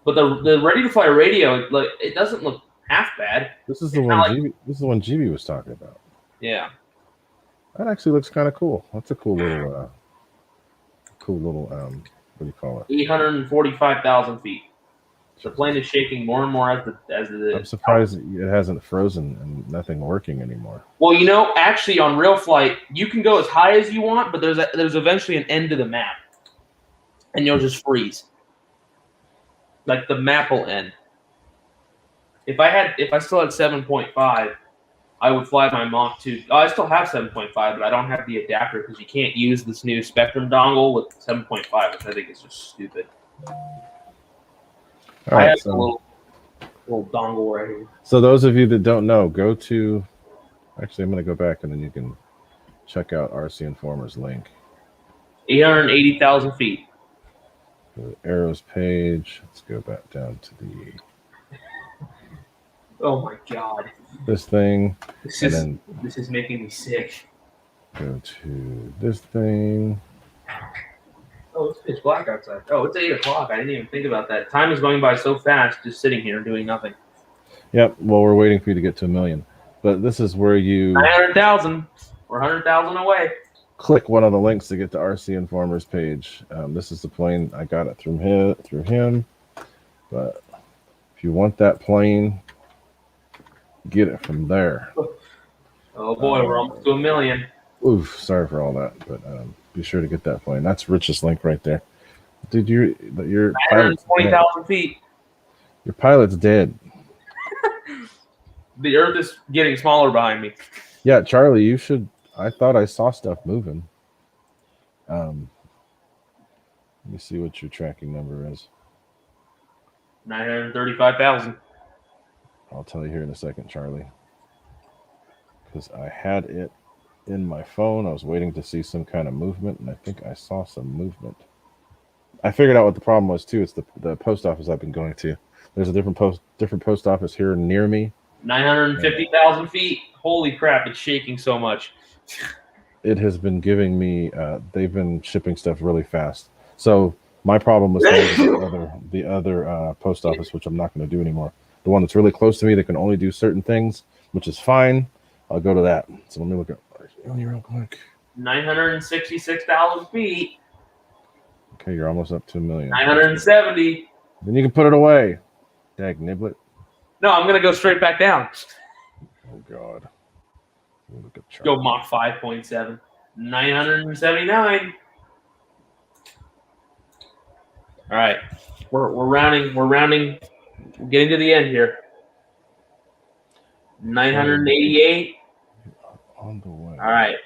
But the ready to fly radio, like it doesn't look half bad. This is the one. This is the one GB was talking about. Yeah. That actually looks kind of cool. That's a cool little. What do you call it? 845,000 feet. The plane is shaking more and more as the. I'm surprised it hasn't frozen and nothing working anymore. Well, actually on real flight, you can go as high as you want, but there's eventually an end to the map, and you'll just freeze. Like the map will end. If I still had 7.5, I would fly my Mach 2. Oh, I still have 7.5, but I don't have the adapter because you can't use this new Spectrum dongle with 7.5, which I think is just stupid. All right, I have a little dongle right here. So those of you that don't know, go to. Actually, I'm going to go back and then you can check out RC Informer's link. 880,000 feet. The arrows page. Let's go back down to the. Oh my god. This thing. This is making me sick. Go to this thing. Oh, it's pitch black outside. Oh, it's 8 o'clock. I didn't even think about that. Time is going by so fast just sitting here doing nothing. Yep. Well, we're waiting for you to get to 1 million. But this is where you 900,000. We're 100,000 away. click one of the links to get to RC Informer's page. This is the plane. I got it through him. But if you want that plane, get it from there. Oh boy, we're almost to 1 million. Oof, sorry for all that, but be sure to get that plane. That's Rich's link right there. Dude, your pilot's 920,000 feet. Your pilot's dead. The Earth is getting smaller behind me. Yeah, Charlie, you should. I thought I saw stuff moving. Let me see what your tracking number is. 935,000. I'll tell you here in a second, Charlie. Because I had it in my phone. I was waiting to see some kind of movement, and I think I saw some movement. I figured out what the problem was too. It's the post office I've been going to. There's a different post office here near me. 950,000 feet. Holy crap! It's shaking so much. It has been giving me. They've been shipping stuff really fast. So my problem was the other post office, which I'm not going to do anymore. The one that's really close to me that can only do certain things, which is fine. I'll go to that. So let me look at real quick. 966,000 feet. Okay, you're almost up to 1 million. 970. Then you can put it away. Dag niblet. No, I'm gonna go straight back down. Oh God. Look at Go Mach 5.7. 979. All right, we're rounding. We're getting to the end here. 988. On the way. All right.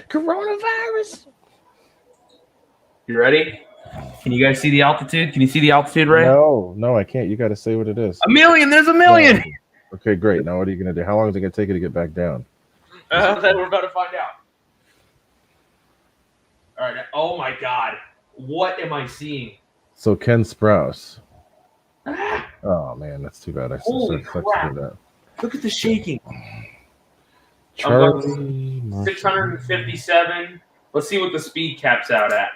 Coronavirus. You ready? Can you guys see the altitude? Can you see the altitude, Ray? No, I can't. You got to say what it is. 1 million. There's 1 million. Okay, great. Now what are you going to do? How long is it going to take you to get back down? We're about to find out. All right. Oh my God. What am I seeing? So Ken Sprouse. Oh man, that's too bad. Holy crap. That. Look at the shaking. Charlie 657. Let's see what the speed caps out at.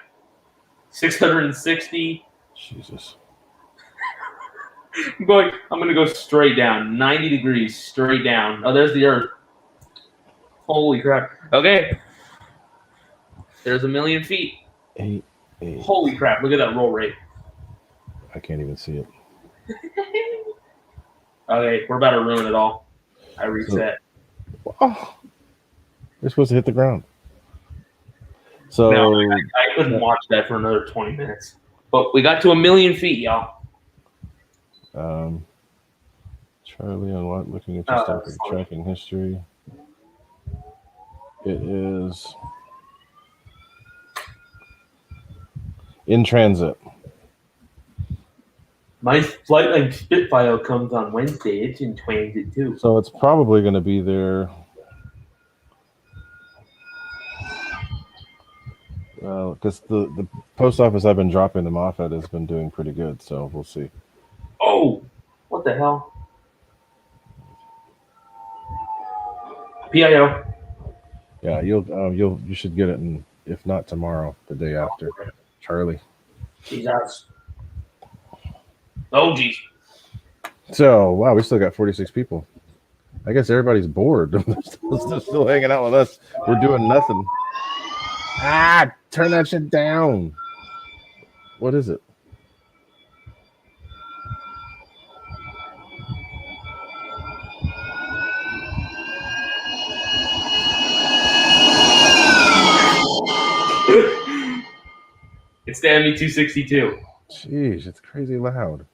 660. Jesus. I'm going to go straight down. 90 degrees straight down. Oh, there's the Earth. Holy crap. Okay. There's 1 million feet. 8. Holy crap. Look at that roll rate. I can't even see it. Okay, we're about to ruin it all. I reset. Oh, you're supposed to hit the ground. So No, I couldn't watch that for another 20 minutes. But we got to 1 million feet, y'all. Charlie, on what? Looking at your stuff, tracking history. It is in transit. My flight line Spitfire comes on Wednesday. It's in transit too. So it's probably going to be there. Because the post office I've been dropping them off at has been doing pretty good. So we'll see. Oh, what the hell? PIO. Yeah, you should get it, if not tomorrow, the day after. Charlie. Jesus. Oh, geez. So, wow, we still got 46 people. I guess everybody's bored. They're still hanging out with us. We're doing nothing. Ah, turn that shit down. What is it? It's the ME262. Jeez, it's crazy loud.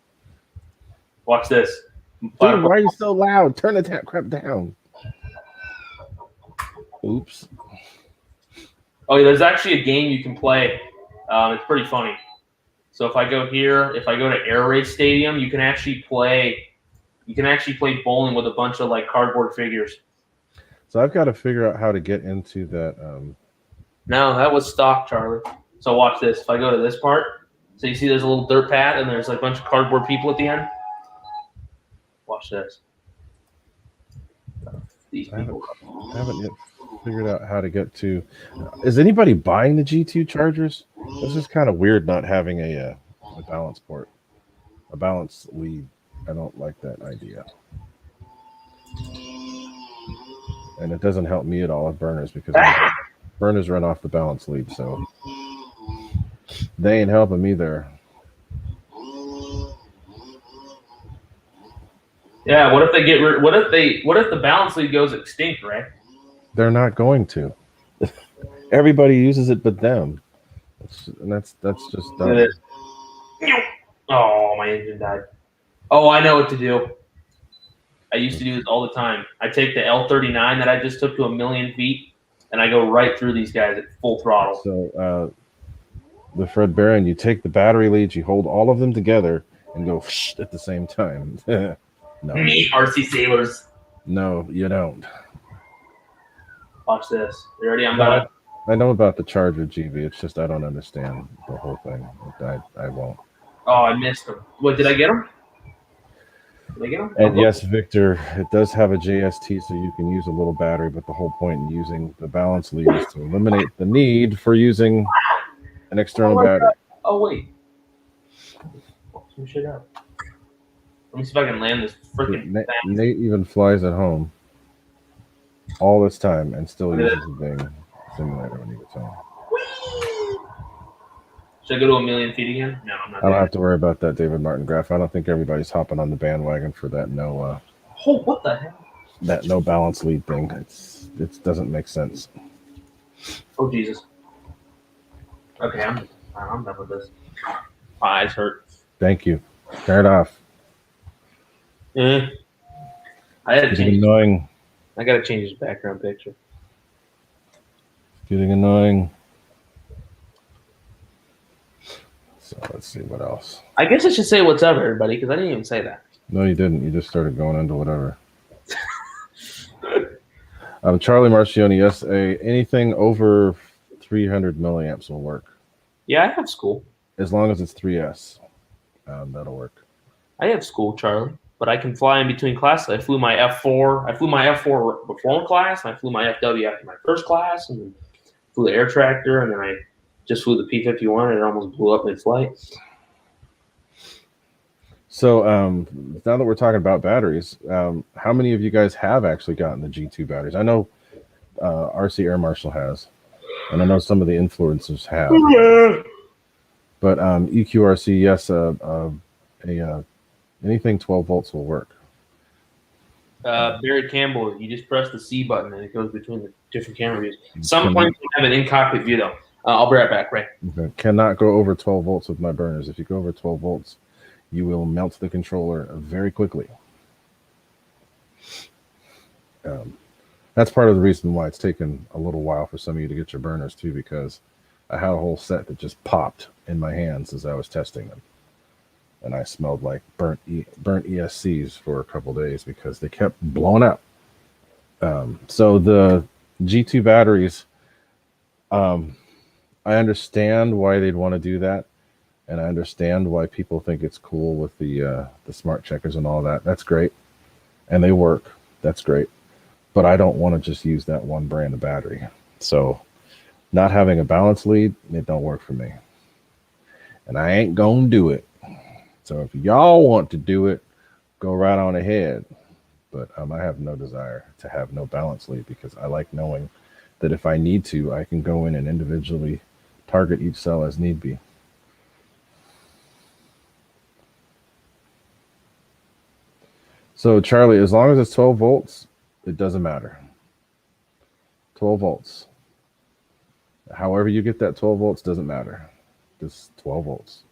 Watch this. Dude, why are you so loud? Turn the crap down. Oops. Oh, yeah, there's actually a game you can play. It's pretty funny. So if I go here, if I go to Air Raid Stadium, you can actually play bowling with a bunch of like cardboard figures. So I've got to figure out how to get into that. No, that was stock, Charlie. So watch this. If I go to this part, so you see there's a little dirt pad and there's like a bunch of cardboard people at the end. Watch this. These people. I haven't yet figured out how to get to. Is anybody buying the G2 chargers? This is kind of weird not having a balance port, a balance lead. I don't like that idea. And it doesn't help me at all with burners because burners run off the balance lead, so they ain't helping me there. Yeah, what if they get rid? What if the balance lead goes extinct, right? They're not going to. Everybody uses it but them. That's just dumb. Oh, my engine died. Oh, I know what to do. I used to do this all the time. I take the L39 that I just took to 1,000,000 feet, and I go right through these guys at full throttle. So, the Fred Barron, you take the battery leads, you hold all of them together, and go at the same time. No. Me, RC Sailors. No, you don't. Watch this. You ready? I know about the Charger GV. It's just I don't understand the whole thing. I won't. Oh, I missed them. What, did I get them? Did I get them? And yes, Victor, it does have a JST, so you can use a little battery, but the whole point in using the balance lead is to eliminate the need for using an external battery. Oh, wait. Fuck some shit up. Let me see if I can land this freaking thing. Nate even flies at home all this time and still uses the Bing simulator when he gets home. Should I go to 1,000,000 feet again? No, I'm not. I don't have to worry about that, David Martin Graph. I don't think everybody's hopping on the bandwagon for that no. Oh, what the hell? That no balance lead thing. It doesn't make sense. Oh Jesus. Okay, I'm done with this. My eyes hurt. Thank you. Turn it off. I had to Getting change. annoying. I gotta change his background picture. Getting annoying. So let's see what else. I guess I should say what's up, everybody, because I didn't even say that. No, you didn't. You just started going into whatever. Charlie Marcioni, yes, anything over 300 milliamps will work. Yeah, I have school. As long as it's 3S, that'll work. I have school, Charlie, but I can fly in between classes. I flew my F4. I flew my F4 before class, and I flew my FW after my first class, and then flew the air tractor, and then I just flew the P-51, and it almost blew up mid-flight. So now that we're talking about batteries, how many of you guys have actually gotten the G2 batteries? I know RC Air Marshal has, and I know some of the influencers have. But EQRC, yes, anything 12 volts will work. Barry Campbell, you just press the C button, and it goes between the different camera views. Some planes have an in-cockpit view, though. I'll be right back, Ray. Okay. Cannot go over 12 volts with my burners. If you go over 12 volts, you will melt the controller very quickly. That's part of the reason why it's taken a little while for some of you to get your burners too, because I had a whole set that just popped in my hands as I was testing them, and I smelled like burnt ESCs for a couple days because they kept blowing up. So the G2 batteries, I understand why they'd want to do that. And I understand why people think it's cool with the smart checkers and all that. That's great. And they work. That's great. But I don't want to just use that one brand of battery. So not having a balance lead, it don't work for me. and I ain't gonna do it. So if y'all want to do it, go right on ahead. But I have no desire to have no balance lead because I like knowing that if I need to, I can go in and individually target each cell as need be. So Charlie, as long as it's 12 volts, it doesn't matter. 12 volts. However you get that 12 volts doesn't matter. Just 12 volts.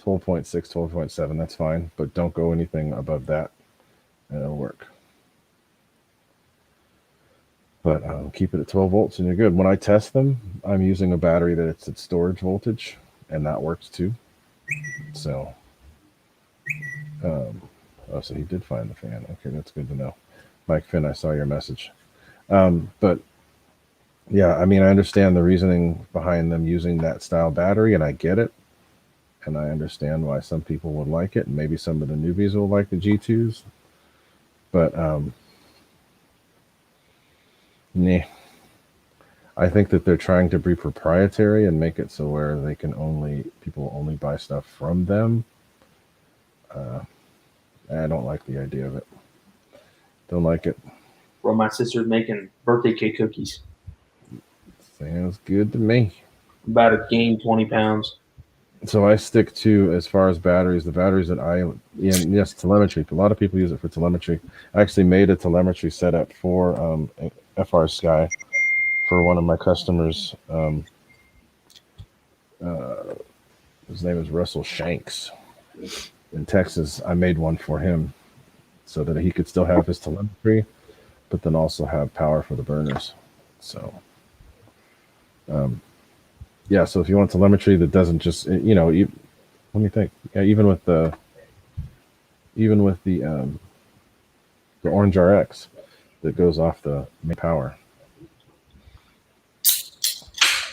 12.6, 12.7, that's fine. But don't go anything above that and it'll work. But keep it at 12 volts and you're good. When I test them, I'm using a battery that it's at storage voltage and that works too. So, so he did find the fan. Okay, that's good to know. Mike Finn, I saw your message. But yeah, I mean, I understand the reasoning behind them using that style battery, and I get it. And I understand why some people would like it, and maybe some of the newbies will like the G2s. But nah. I think that they're trying to be proprietary and make it so where they can people only buy stuff from them. I don't like the idea of it. Don't like it. Well, my sister's making birthday cake cookies. Sounds good to me. About to gain 20 pounds. So I stick to, as far as batteries, the batteries that yes, telemetry. A lot of people use it for telemetry. I actually made a telemetry setup for FR Sky for one of my customers. His name is Russell Shanks in Texas. I made one for him so that he could still have his telemetry, but then also have power for the burners. So, yeah. So if you want telemetry that doesn't just, let me think. Yeah, even with the Orange RX that goes off the main power.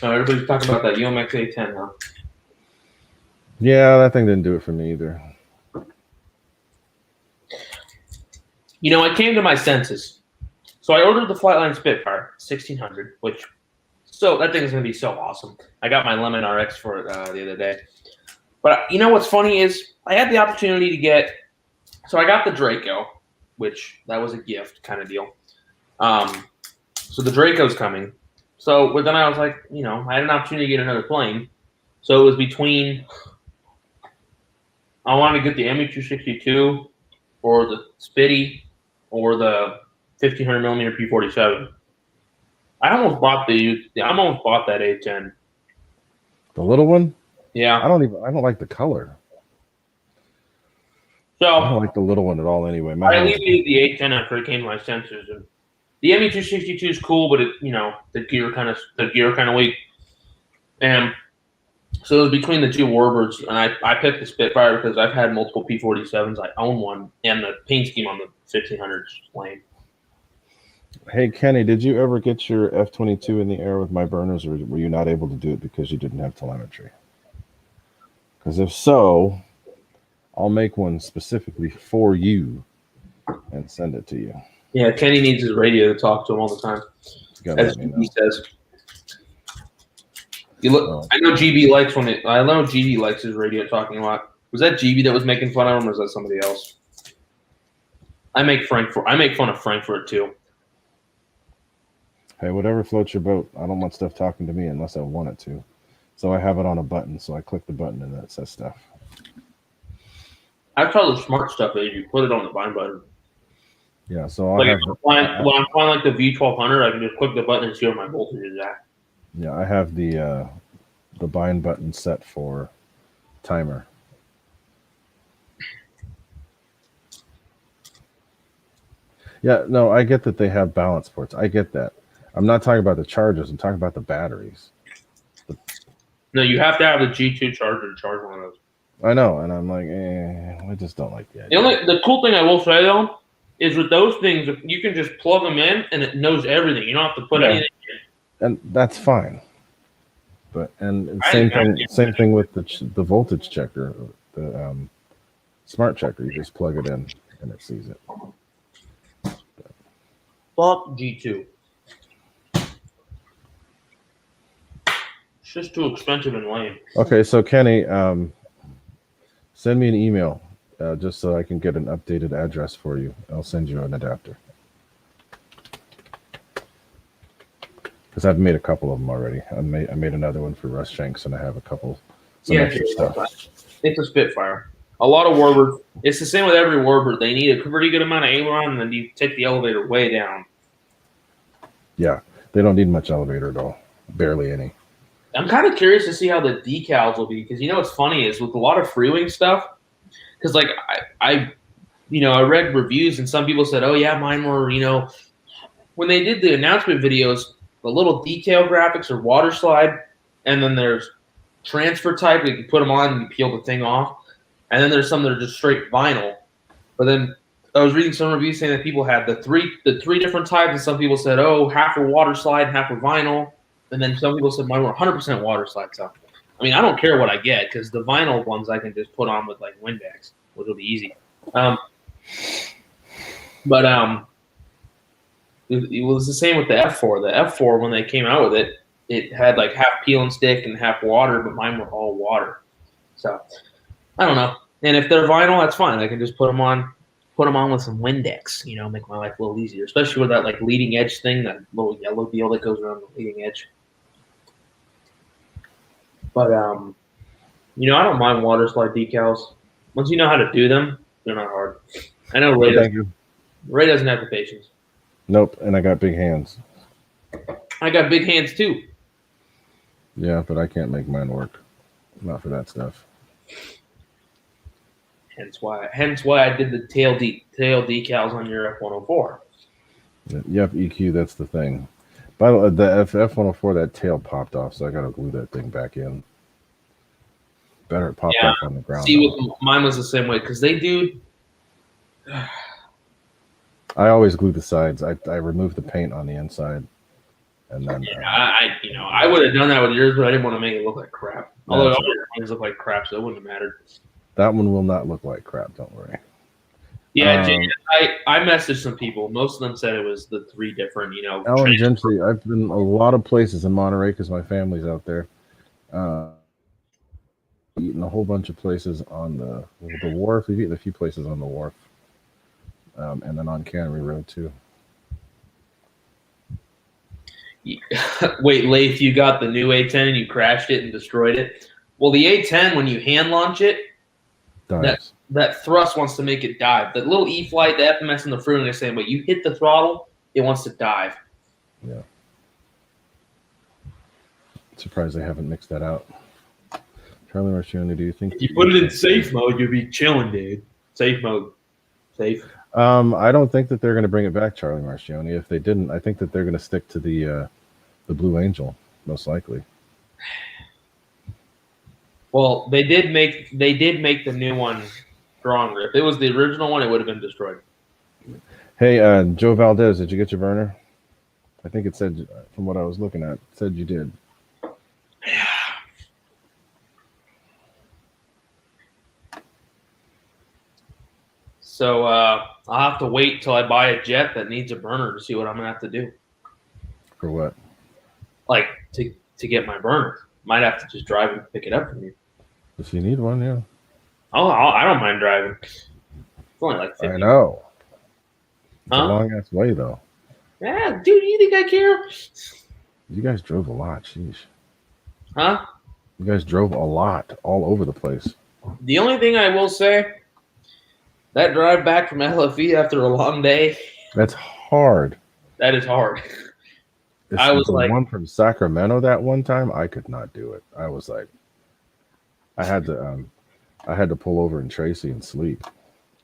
Everybody's talking about that UMX A10, huh? Yeah, that thing didn't do it for me either. I came to my senses. So I ordered the Flightline Spitfire 1600, so that thing is going to be so awesome. I got my Lemon RX for it the other day. But what's funny is I had the opportunity to get, so I got the Draco, which that was a gift kind of deal. So the Draco's coming. So then I was like, I had an opportunity to get another plane. So it was between, I wanted to get the ME262 or the Spitty or the 1500 millimeter P47. I almost bought that A10. The little one? Yeah. I don't like the color. So I don't like the little one at all anyway. I alleviated the A10 after it came to my senses. And the ME262 is cool, but the gear kind of weak. And so it was between the two Warbirds, and I picked the Spitfire because I've had multiple P47s. I own one, and the paint scheme on the 1500 is lame. Hey, Kenny, did you ever get your F-22 in the air with my burners, or were you not able to do it because you didn't have telemetry? Because if so, I'll make one specifically for you and send it to you. Yeah, Kenny needs his radio to talk to him all the time. As he says. I know GB likes his radio talking a lot. Was that GB that was making fun of him, or was that somebody else? I make fun of Frankfurt too. Hey, whatever floats your boat. I don't want stuff talking to me unless I want it to. So I have it on a button, so I click the button and that says stuff. I've tried the smart stuff that you put it on the bind button. Yeah, so when I'm flying like the V1200, I can just click the button and see where my voltage is at. Yeah, I have the bind button set for timer. Yeah, no, I get that they have balance ports. I get that. I'm not talking about the chargers. I'm talking about the batteries. No, you have to have the G2 charger to charge one of those. I know, and I'm like, I just don't like the idea. The cool thing I will say though is with those things, you can just plug them in and it knows everything. You don't have to put anything in. And that's fine. But same thing with the voltage checker, the smart checker. You just plug it in and it sees it. Fuck G2. It's just too expensive and lame. Okay, so Kenny, send me an email just so I can get an updated address for you. I'll send you an adapter. Because I've made a couple of them already. I made another one for Russ Shanks, and I have some extra stuff. It's a Spitfire. A lot of warbirds. It's the same with every warbird. They need a pretty good amount of aileron, and then you take the elevator way down. Yeah, they don't need much elevator at all. Barely any. I'm kind of curious to see how the decals will be, because what's funny is with a lot of freewing stuff, because like I read reviews and some people said, oh yeah, mine were when they did the announcement videos, the little detail graphics are water slide, and then there's transfer type. You can put them on and you peel the thing off, and then there's some that are just straight vinyl. But then I was reading some reviews saying that people had the three different types, and some people said, oh, half are water slide, half are vinyl. And then some people said mine were 100% water slide. So, I mean, I don't care what I get because the vinyl ones I can just put on with like Windex, which will be easy. It was the same with the F4. The F4, when they came out with it, it had like half peel and stick and half water, but mine were all water. So, I don't know. And if they're vinyl, that's fine. I can just put them on with some Windex, make my life a little easier, especially with that like leading edge thing, that little yellow deal that goes around the leading edge. But, I don't mind water slide decals. Once you know how to do them, they're not hard. I know Ray doesn't have the patience. Nope, and I got big hands. I got big hands too. Yeah, but I can't make mine work. Not for that stuff. Hence why I did the tail decals on your F104. Yep, EQ, that's the thing. By the way, the F104, that tail popped off, so I got to glue that thing back in. Better it popped off on the ground. See, mine was the same way, because they do. I always glue the sides. I remove the paint on the inside, and then. I would have done that with yours, but I didn't want to make it look like crap. Although all your things look like crap, so it wouldn't have mattered. That one will not look like crap. Don't worry. Yeah, I messaged some people. Most of them said it was the three different, Alan Gentry. I've been a lot of places in Monterey because my family's out there. Eaten a whole bunch of places on the wharf. We've eaten a few places on the wharf, and then on Cannery Road too. Wait, Leif, you got the new A10 and you crashed it and destroyed it? Well, the A10, when you hand launch it, that thrust wants to make it dive. The little E-Flight, the FMS, and the Fruin are the same, but you hit the throttle, it wants to dive. Yeah. Surprised they haven't mixed that out. Charlie Marcioni, do you think... If you put it in safe mode, you'll be chilling, dude. Safe mode. Safe. I don't think that they're going to bring it back, Charlie Marcioni. If they didn't, I think that they're going to stick to the Blue Angel, most likely. Well, they did make the new one stronger. If it was the original one, it would have been destroyed. Hey, Joe Valdez, did you get your burner? I think it said, from what I was looking at, it said you did. Yeah. So I'll have to wait till I buy a jet that needs a burner to see what I'm gonna have to do. For what? Like to get my burner. Might have to just drive and pick it up from you. If you need one, yeah. Oh, I don't mind driving. It's only like 50. I know. It's a long ass way though. Yeah, dude, you think I care? You guys drove a lot, sheesh. Huh? You guys drove a lot, all over the place. The only thing I will say, that drive back from LFE after a long day. That's hard. That is hard. I was like, one from Sacramento that one time, I could not do it. I was like, I had to pull over in Tracy and sleep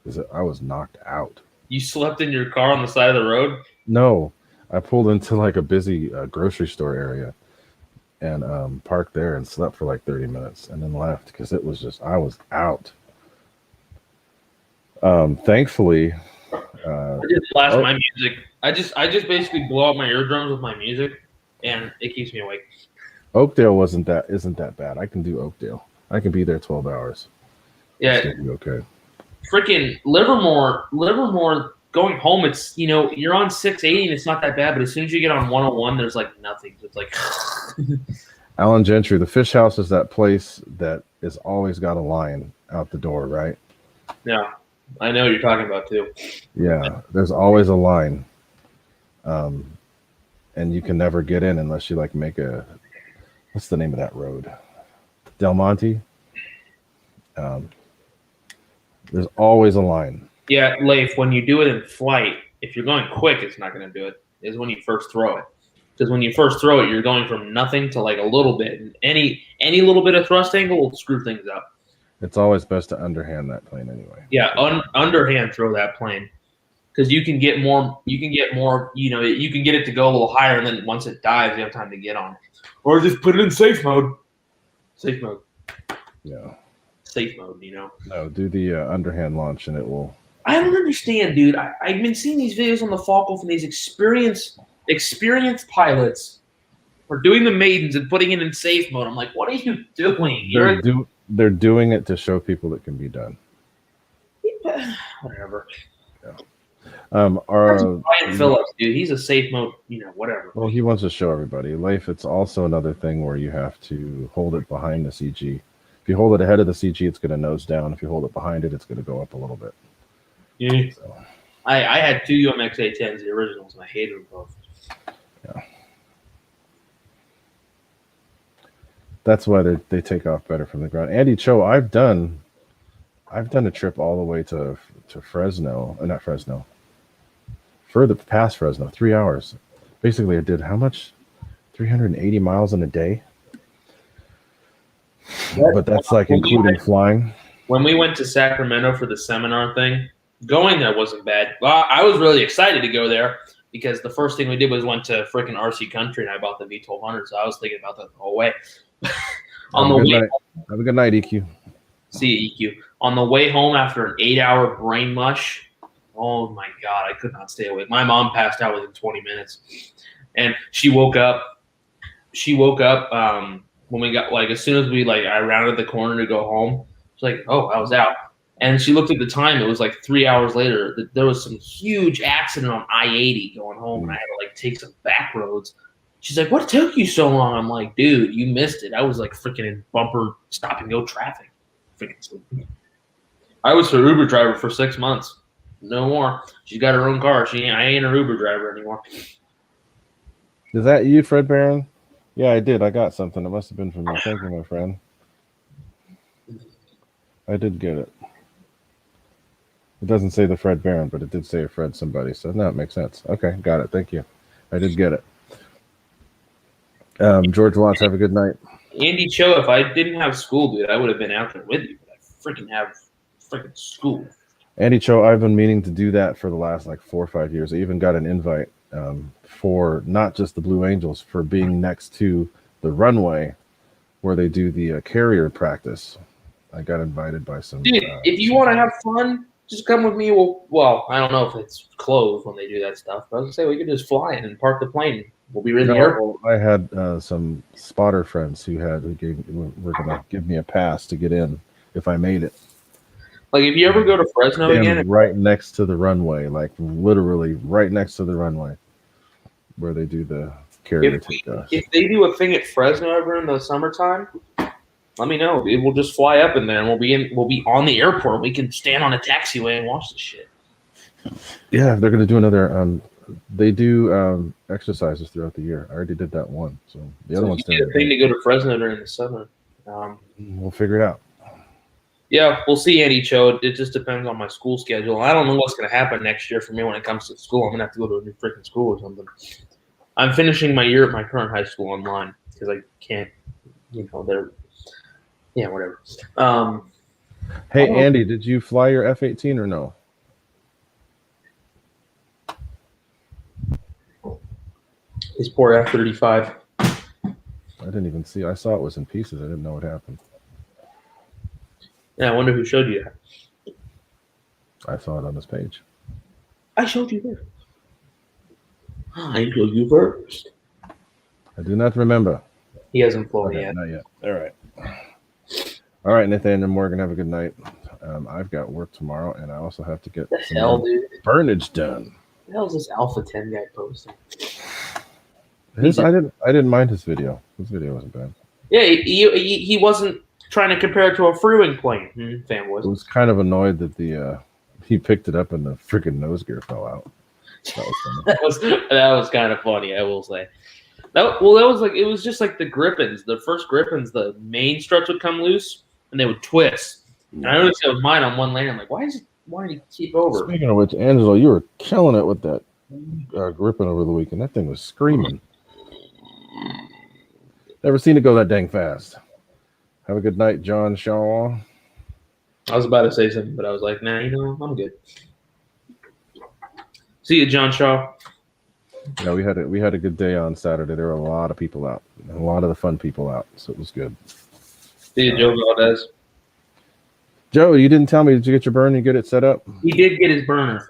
because I was knocked out. You slept in your car on the side of the road? No, I pulled into like a busy grocery store area and parked there and slept for like 30 minutes and then left because it was just, I was out. Thankfully, I just blast my music. I just basically blow out my eardrums with my music, and it keeps me awake. Oakdale isn't that bad. I can do Oakdale. I can be there 12 hours. Yeah, okay. Freaking Livermore. Going home, it's you're on 680 and it's not that bad, but as soon as you get on 101, there's like nothing. It's like Alan Gentry, the fish house is that place that is always got a line out the door, right? Yeah, I know what you're talking about too. Yeah, there's always a line. And you can never get in unless you like make a, what's the name of that road? Del Monte. There's always a line. Yeah, Leif, when you do it in flight, if you're going quick, it's not going to do it. Is when you first throw it. Because when you first throw it, you're going from nothing to like a little bit. And any little bit of thrust angle will screw things up. It's always best to underhand that plane anyway. Yeah, underhand throw that plane. Because you can get more, you can get it to go a little higher, and then once it dives, you have time to get on it. Or just put it in safe mode. Safe mode. Yeah. Safe mode, No, do the underhand launch and it will. I don't understand, dude. I've been seeing these videos on the Falco from these experienced pilots are doing the maidens and putting it in safe mode. I'm like, what are you doing? They're doing it to show people it can be done. Whatever. Yeah. Brian Phillips, dude, he's a safe mode, whatever. Well, he wants to show everybody. Life, it's also another thing where you have to hold it behind the CG. If you hold it ahead of the CG, it's going to nose down. If you hold it behind it, it's going to go up a little bit. Yeah. So, I had two UMX A10s, the originals, and I hated them both. Yeah. That's why they take off better from the ground. Andy Cho, I've done a trip all the way to Fresno, not Fresno, further past Fresno, 3 hours. Basically, I did how much? 380 miles in a day. But that's like including flying. When we went to Sacramento for the seminar thing, going there wasn't bad. Well, I was really excited to go there because the first thing we did was went to freaking RC Country, and I bought the V1200. So I was thinking about that the whole way. Have a good night, EQ. See you, EQ. On the way home after an 8-hour brain mush, oh my God, I could not stay awake. My mom passed out within 20 minutes, and she woke up. When we got as soon as I rounded the corner to go home. She's like, "Oh, I was out," and she looked at the time. It was like 3 hours later. There was some huge accident on I-80 going home, and I had to take some back roads. She's like, "What took you so long?" I'm like, "Dude, you missed it. I was like freaking in bumper stop and go traffic. Freaking. I was her Uber driver for 6 months. No more. She's got her own car. I ain't her Uber driver anymore." Is that you, Fred Barron? Yeah, I did. I got something. It must have been from you. Thank you, my friend. I did get it. It doesn't say the Fred Barron, but it did say a Fred somebody. So no, it makes sense. Okay, got it. Thank you. I did get it. George Watts, have a good night. Andy Cho, if I didn't have school, dude, I would have been out there with you. But I freaking have freaking school. Andy Cho, I've been meaning to do that for the last 4 or 5 years. I even got an invite for not just the Blue Angels, for being next to the runway where they do the carrier practice. I got invited by some. Dude, if you want to have fun, just come with me. Well, I don't know if it's closed when they do that stuff, but I was going to say we could just fly in and park the plane. We'll be in the airport. I had some spotter friends who were going to give me a pass to get in if I made it. Like, if you ever go to Fresno again, right next to the runway, literally right next to the runway, where they do the carrier takeoff. If they do a thing at Fresno ever in the summertime, let me know. We'll just fly up in there, and we'll be on the airport. We can stand on a taxiway and watch the shit. Yeah, they're going to do another. They do exercises throughout the year. I already did that one, so the other one's a thing to go to Fresno during the summer. We'll figure it out. Yeah, we'll see, Andy Cho. It just depends on my school schedule. I don't know what's going to happen next year for me when it comes to school. I'm going to have to go to a new freaking school or something. I'm finishing my year at my current high school online because I can't, whatever. Hey, Andy, did you fly your F-18 or no? His poor F-35. I didn't even see. I saw it was in pieces. I didn't know what happened. Yeah, I wonder who showed you that. I saw it on this page. I showed you there. I showed you first. I do not remember. He hasn't flown yet. Not yet. All right. All right, Nathan and Morgan, have a good night. I've got work tomorrow, and I also have to get some burnage done. What the hell is this Alpha 10 guy posting? I didn't mind his video. His video wasn't bad. Yeah, he wasn't trying to compare it to a fruing plane. Fanboys. I was kind of annoyed that he picked it up and the freaking nose gear fell out. That was funny. that was kind of funny, I will say. That was like, it was just like the Griffins. The first Griffins, the main struts would come loose and they would twist. And I noticed it was mine on one lane. I'm like, why did he keep over? Speaking of which, Angelo, you were killing it with that Griffin over the weekend. That thing was screaming. Never seen it go that dang fast. Have a good night, John Shaw. I was about to say something, but I was like, nah, I'm good. See you, John Shaw. Yeah, we had a good day on Saturday. There were a lot of people out, a lot of the fun people out, so it was good. See you, Joe Valdez. Joe, you didn't tell me. Did you get your burn? You get it set up? He did get his burner.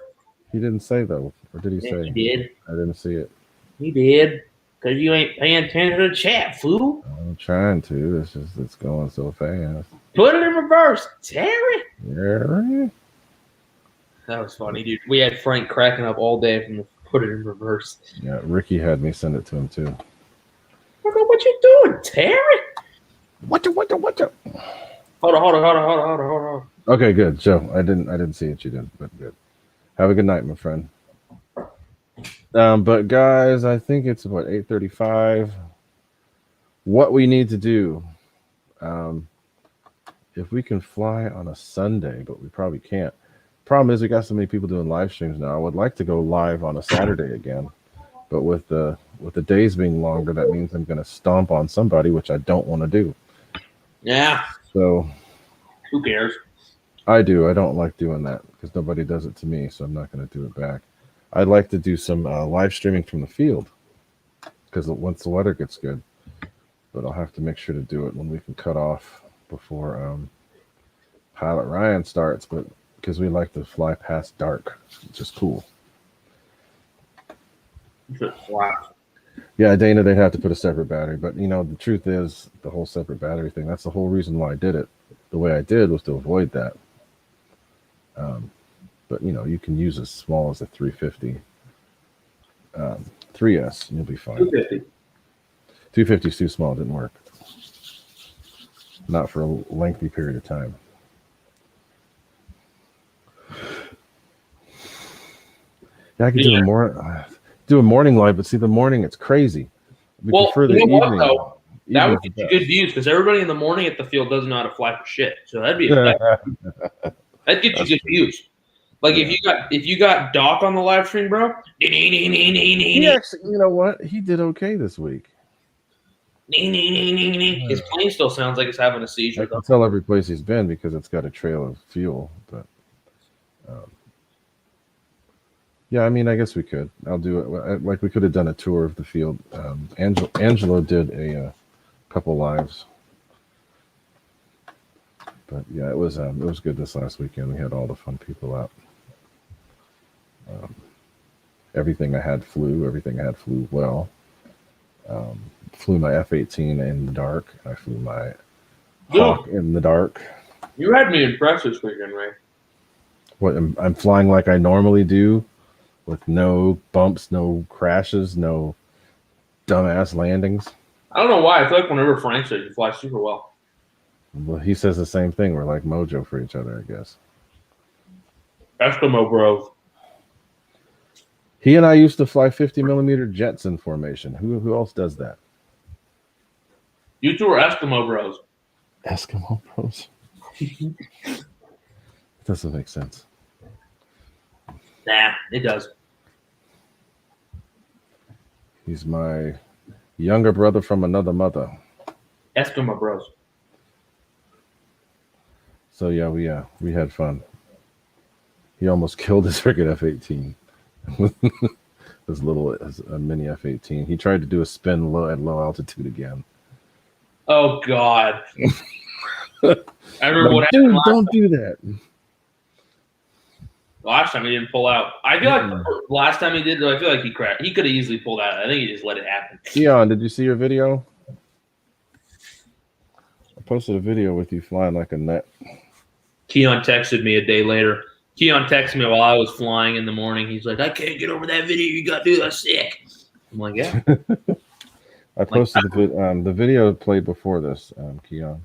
He didn't say though, or did he say? He did. I didn't see it. He did. Because you ain't paying attention to the chat, fool. I'm trying to. It's going so fast. Put it in reverse, Terry. Yeah. That was funny, dude. We had Frank cracking up all day from the put it in reverse. Yeah, Ricky had me send it to him too. What you doing, Terry? What? Hold on. Okay, good, Joe. I didn't see it. You did, but good. Have a good night, my friend. But guys, I think it's what 8:35. What we need to do, if we can fly on a Sunday, but we probably can't. Problem is, we got so many people doing live streams now. I would like to go live on a Saturday again, but with the days being longer, that means I'm going to stomp on somebody, which I don't want to do. Yeah. So, who cares? I do. I don't like doing that because nobody does it to me, so I'm not going to do it back. I'd like to do some live streaming from the field because once the weather gets good, but I'll have to make sure to do it when we can cut off before Pilot Ryan starts, but because we like to fly past dark, which is cool. Wow. Yeah, Dana, they'd have to put a separate battery, but the truth is the whole separate battery thing, that's the whole reason why I did it. The way I did was to avoid that. But you can use as small as a 350 3S and you'll be fine. 250 is too small. It didn't work. Not for a lengthy period of time. Yeah, I could do a morning live, but see, the morning it's crazy. We prefer the evening. Though? That would get you good views because everybody in the morning at the field doesn't know how to fly for shit. So that'd be that'd get you good views. Like if you got Doc on the live stream, bro. He actually, you know what? He did okay this week. His plane still sounds like it's having a seizure. I can tell every place he's been because it's got a trail of fuel. But yeah, I mean, I guess we could. I'll do it. Like we could have done a tour of the field. Angelo did a couple lives. But yeah, it was good this last weekend. We had all the fun people out. Everything I had flew well. Flew my F-18 in the dark. I flew my Hawk in the dark. You had me impressed this weekend, Ray. What I'm flying like I normally do, with no bumps, no crashes, no dumbass landings. I don't know why. I feel like whenever Frank says you fly super well. Well, he says the same thing. We're like mojo for each other, I guess. Eskimo bros. He and I used to fly 50 millimeter jets in formation. Who else does that? You two are Eskimo bros. Eskimo bros. It doesn't make sense. Nah, it does. He's my younger brother from another mother. Eskimo bros. So yeah, we had fun. He almost killed his freaking F-18. As little as a mini F-18. He tried to do a spin at low altitude again. Oh God! I remember what dude, happened. Don't do that. Last time he didn't pull out. I feel like the last time he did, I feel like he cracked. He could have easily pulled out. I think he just let it happen. Keon, did you see your video? I posted a video with you flying like a net. Keon texted me a day later. Keon texted me while I was flying in the morning. He's like, I can't get over that video you got, dude. That's sick. I'm like, yeah. I posted the video played before this, Keon.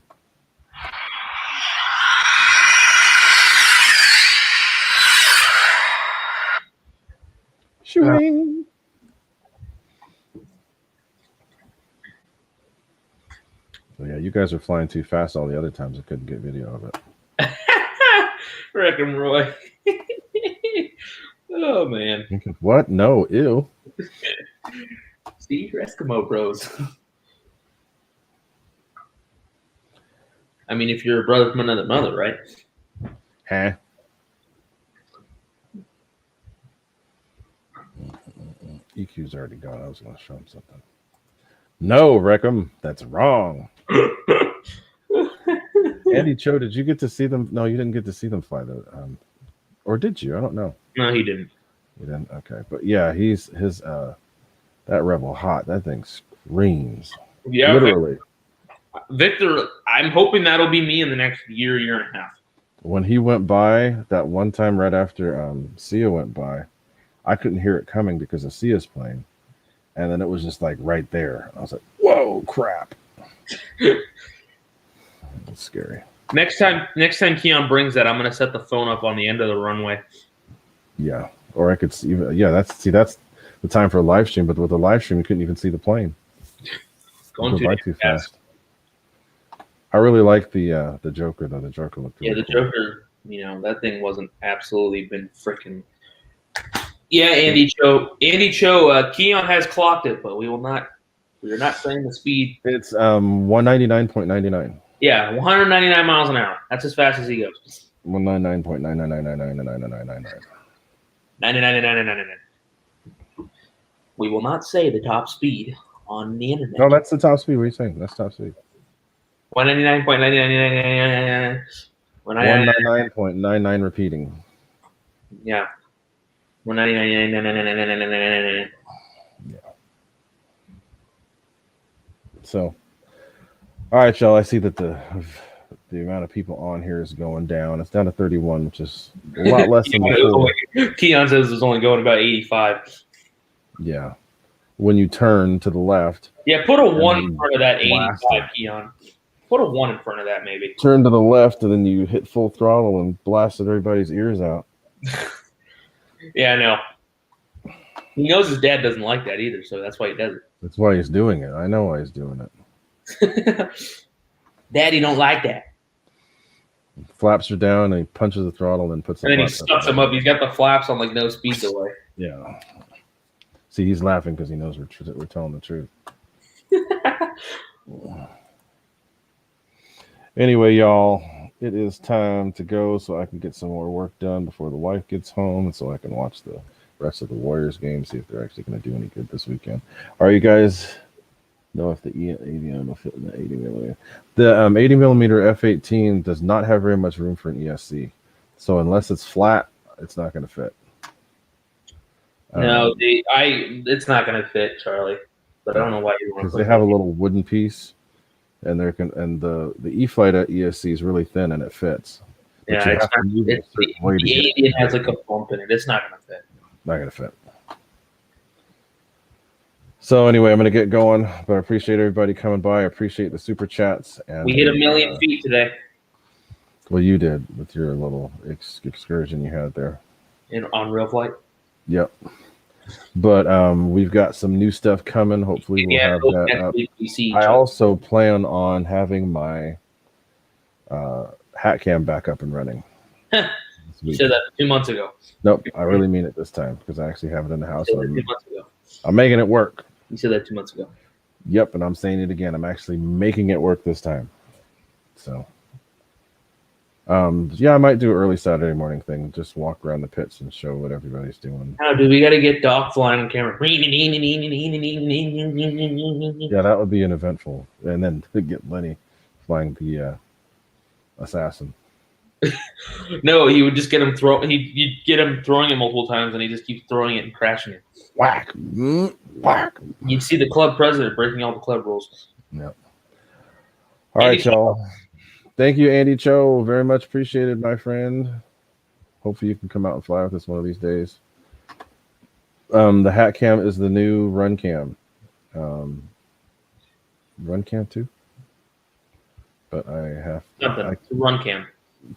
Shooting. So yeah, you guys are flying too fast all the other times. I couldn't get video of it. Rick and Roy. Oh man. What? No, ew. See, you're Eskimo bros. I mean, if you're a brother from another mother, right? Huh? EQ's already gone. I was going to show him something. No, Reckham, that's wrong. Andy Cho, did you get to see them? No, you didn't get to see them fly though. Or did you? I don't know. No, he didn't. You didn't? Okay. But yeah, his that Rebel Hot, that thing screams. Yeah. Literally. Victor, I'm hoping that'll be me in the next year and a half. When he went by that one time right after Sia went by, I couldn't hear it coming because of Sia's plane. And then it was just like right there. I was like, whoa, crap. It's scary. Next time Keon brings that, I'm gonna set the phone up on the end of the runway. Yeah. Or I could see that's the time for a live stream, but with the live stream you couldn't even see the plane. Going too fast. I really like the Joker though. The Joker looked really cool. Joker, that thing wasn't absolutely been freaking. Yeah, Andy Cho, Keon has clocked it, but we are not saying the speed. It's 199.99. Yeah, 199 miles an hour. That's as fast as he goes. 199.999999999. 99. We will not say the top speed on the internet. No, that's the top speed. What are you saying? That's top speed. 199.99999. 199.99 repeating. Yeah. 199. Yeah. So, all right, y'all. I see that the amount of people on here is going down. It's down to 31, which is a lot less than before. Keon says it's only going about 85. Yeah. When you turn to the left. Yeah, put a 1 in front of that 85, Keon. Put a 1 in front of that, maybe. Turn to the left, and then you hit full throttle and blasted everybody's ears out. Yeah, I know. He knows his dad doesn't like that either, so that's why he does it. That's why he's doing it. I know why he's doing it. Daddy don't like that. Flaps are down, and he punches the throttle and puts. And then he stuffs them up. He's got the flaps on like no speed delay. Yeah. See, he's laughing because he knows we're telling the truth. Anyway, y'all, it is time to go so I can get some more work done before the wife gets home, and so I can watch the rest of the Warriors game, see if they're actually going to do any good this weekend. All right, you guys know if the AVM will fit in the 80 millimeter. The 80 millimeter F-18 does not have very much room for an ESC, so unless it's flat, it's not going to fit. No, it's not going to fit, Charlie. But I don't know why you want to. Because they have a little wooden piece, and the E-Flight at ESC is really thin and it fits. But yeah, the 80 has like a bump in it. It's not going to fit. Not going to fit. So anyway, I'm going to get going, but I appreciate everybody coming by. I appreciate the super chats. And we hit 1 million feet today. Well, you did with your little excursion you had there. On Real Flight? Yep. But we've got some new stuff coming. Hopefully we'll have that up. I also plan on having my hat cam back up and running. You said that 2 months ago. Nope, I really mean it this time because I actually have it in the house. 2 months ago. I'm making it work. You said that 2 months ago. Yep, and I'm saying it again. I'm actually making it work this time. So, yeah, I might do an early Saturday morning thing. Just walk around the pits and show what everybody's doing. Oh, dude, we got to get Doc flying on camera. Yeah, that would be an eventful. And then get Lenny flying the assassin. No, he would just get him you'd get him throwing it multiple times, and he just keeps throwing it and crashing it. Whack, whack. You'd see the club president breaking all the club rules. Yep. All right, y'all. Thank you, Andy Cho. Very much appreciated, my friend. Hopefully you can come out and fly with us one of these days. The hat cam is the new run cam. Run cam too. But I Something. Run cam.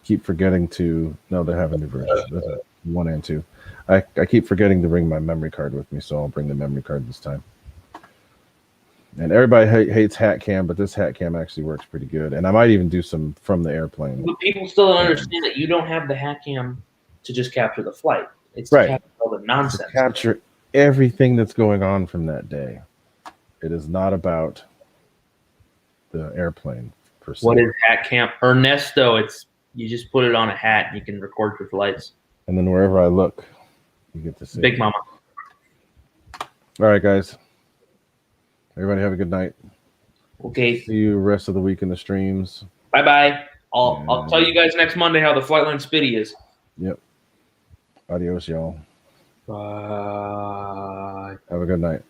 keep forgetting to. No, they have a new version. There's a 1 and 2. I keep forgetting to bring my memory card with me, so I'll bring the memory card this time. And everybody hates hat cam, but this hat cam actually works pretty good. And I might even do some from the airplane. But people still don't understand that you don't have the hat cam to just capture the flight. It's to Right. capture all the nonsense. To capture everything that's going on from that day. It is not about the airplane per se. What is hat cam? Ernesto, it's you just put it on a hat and you can record your flights. And then wherever I look, you get to see. Big Mama. All right, guys. Everybody have a good night. Okay. See you rest of the week in the streams. Bye-bye. I'll tell you guys next Monday how the Flightline Spitty is. Yep. Adios, y'all. Bye. Have a good night.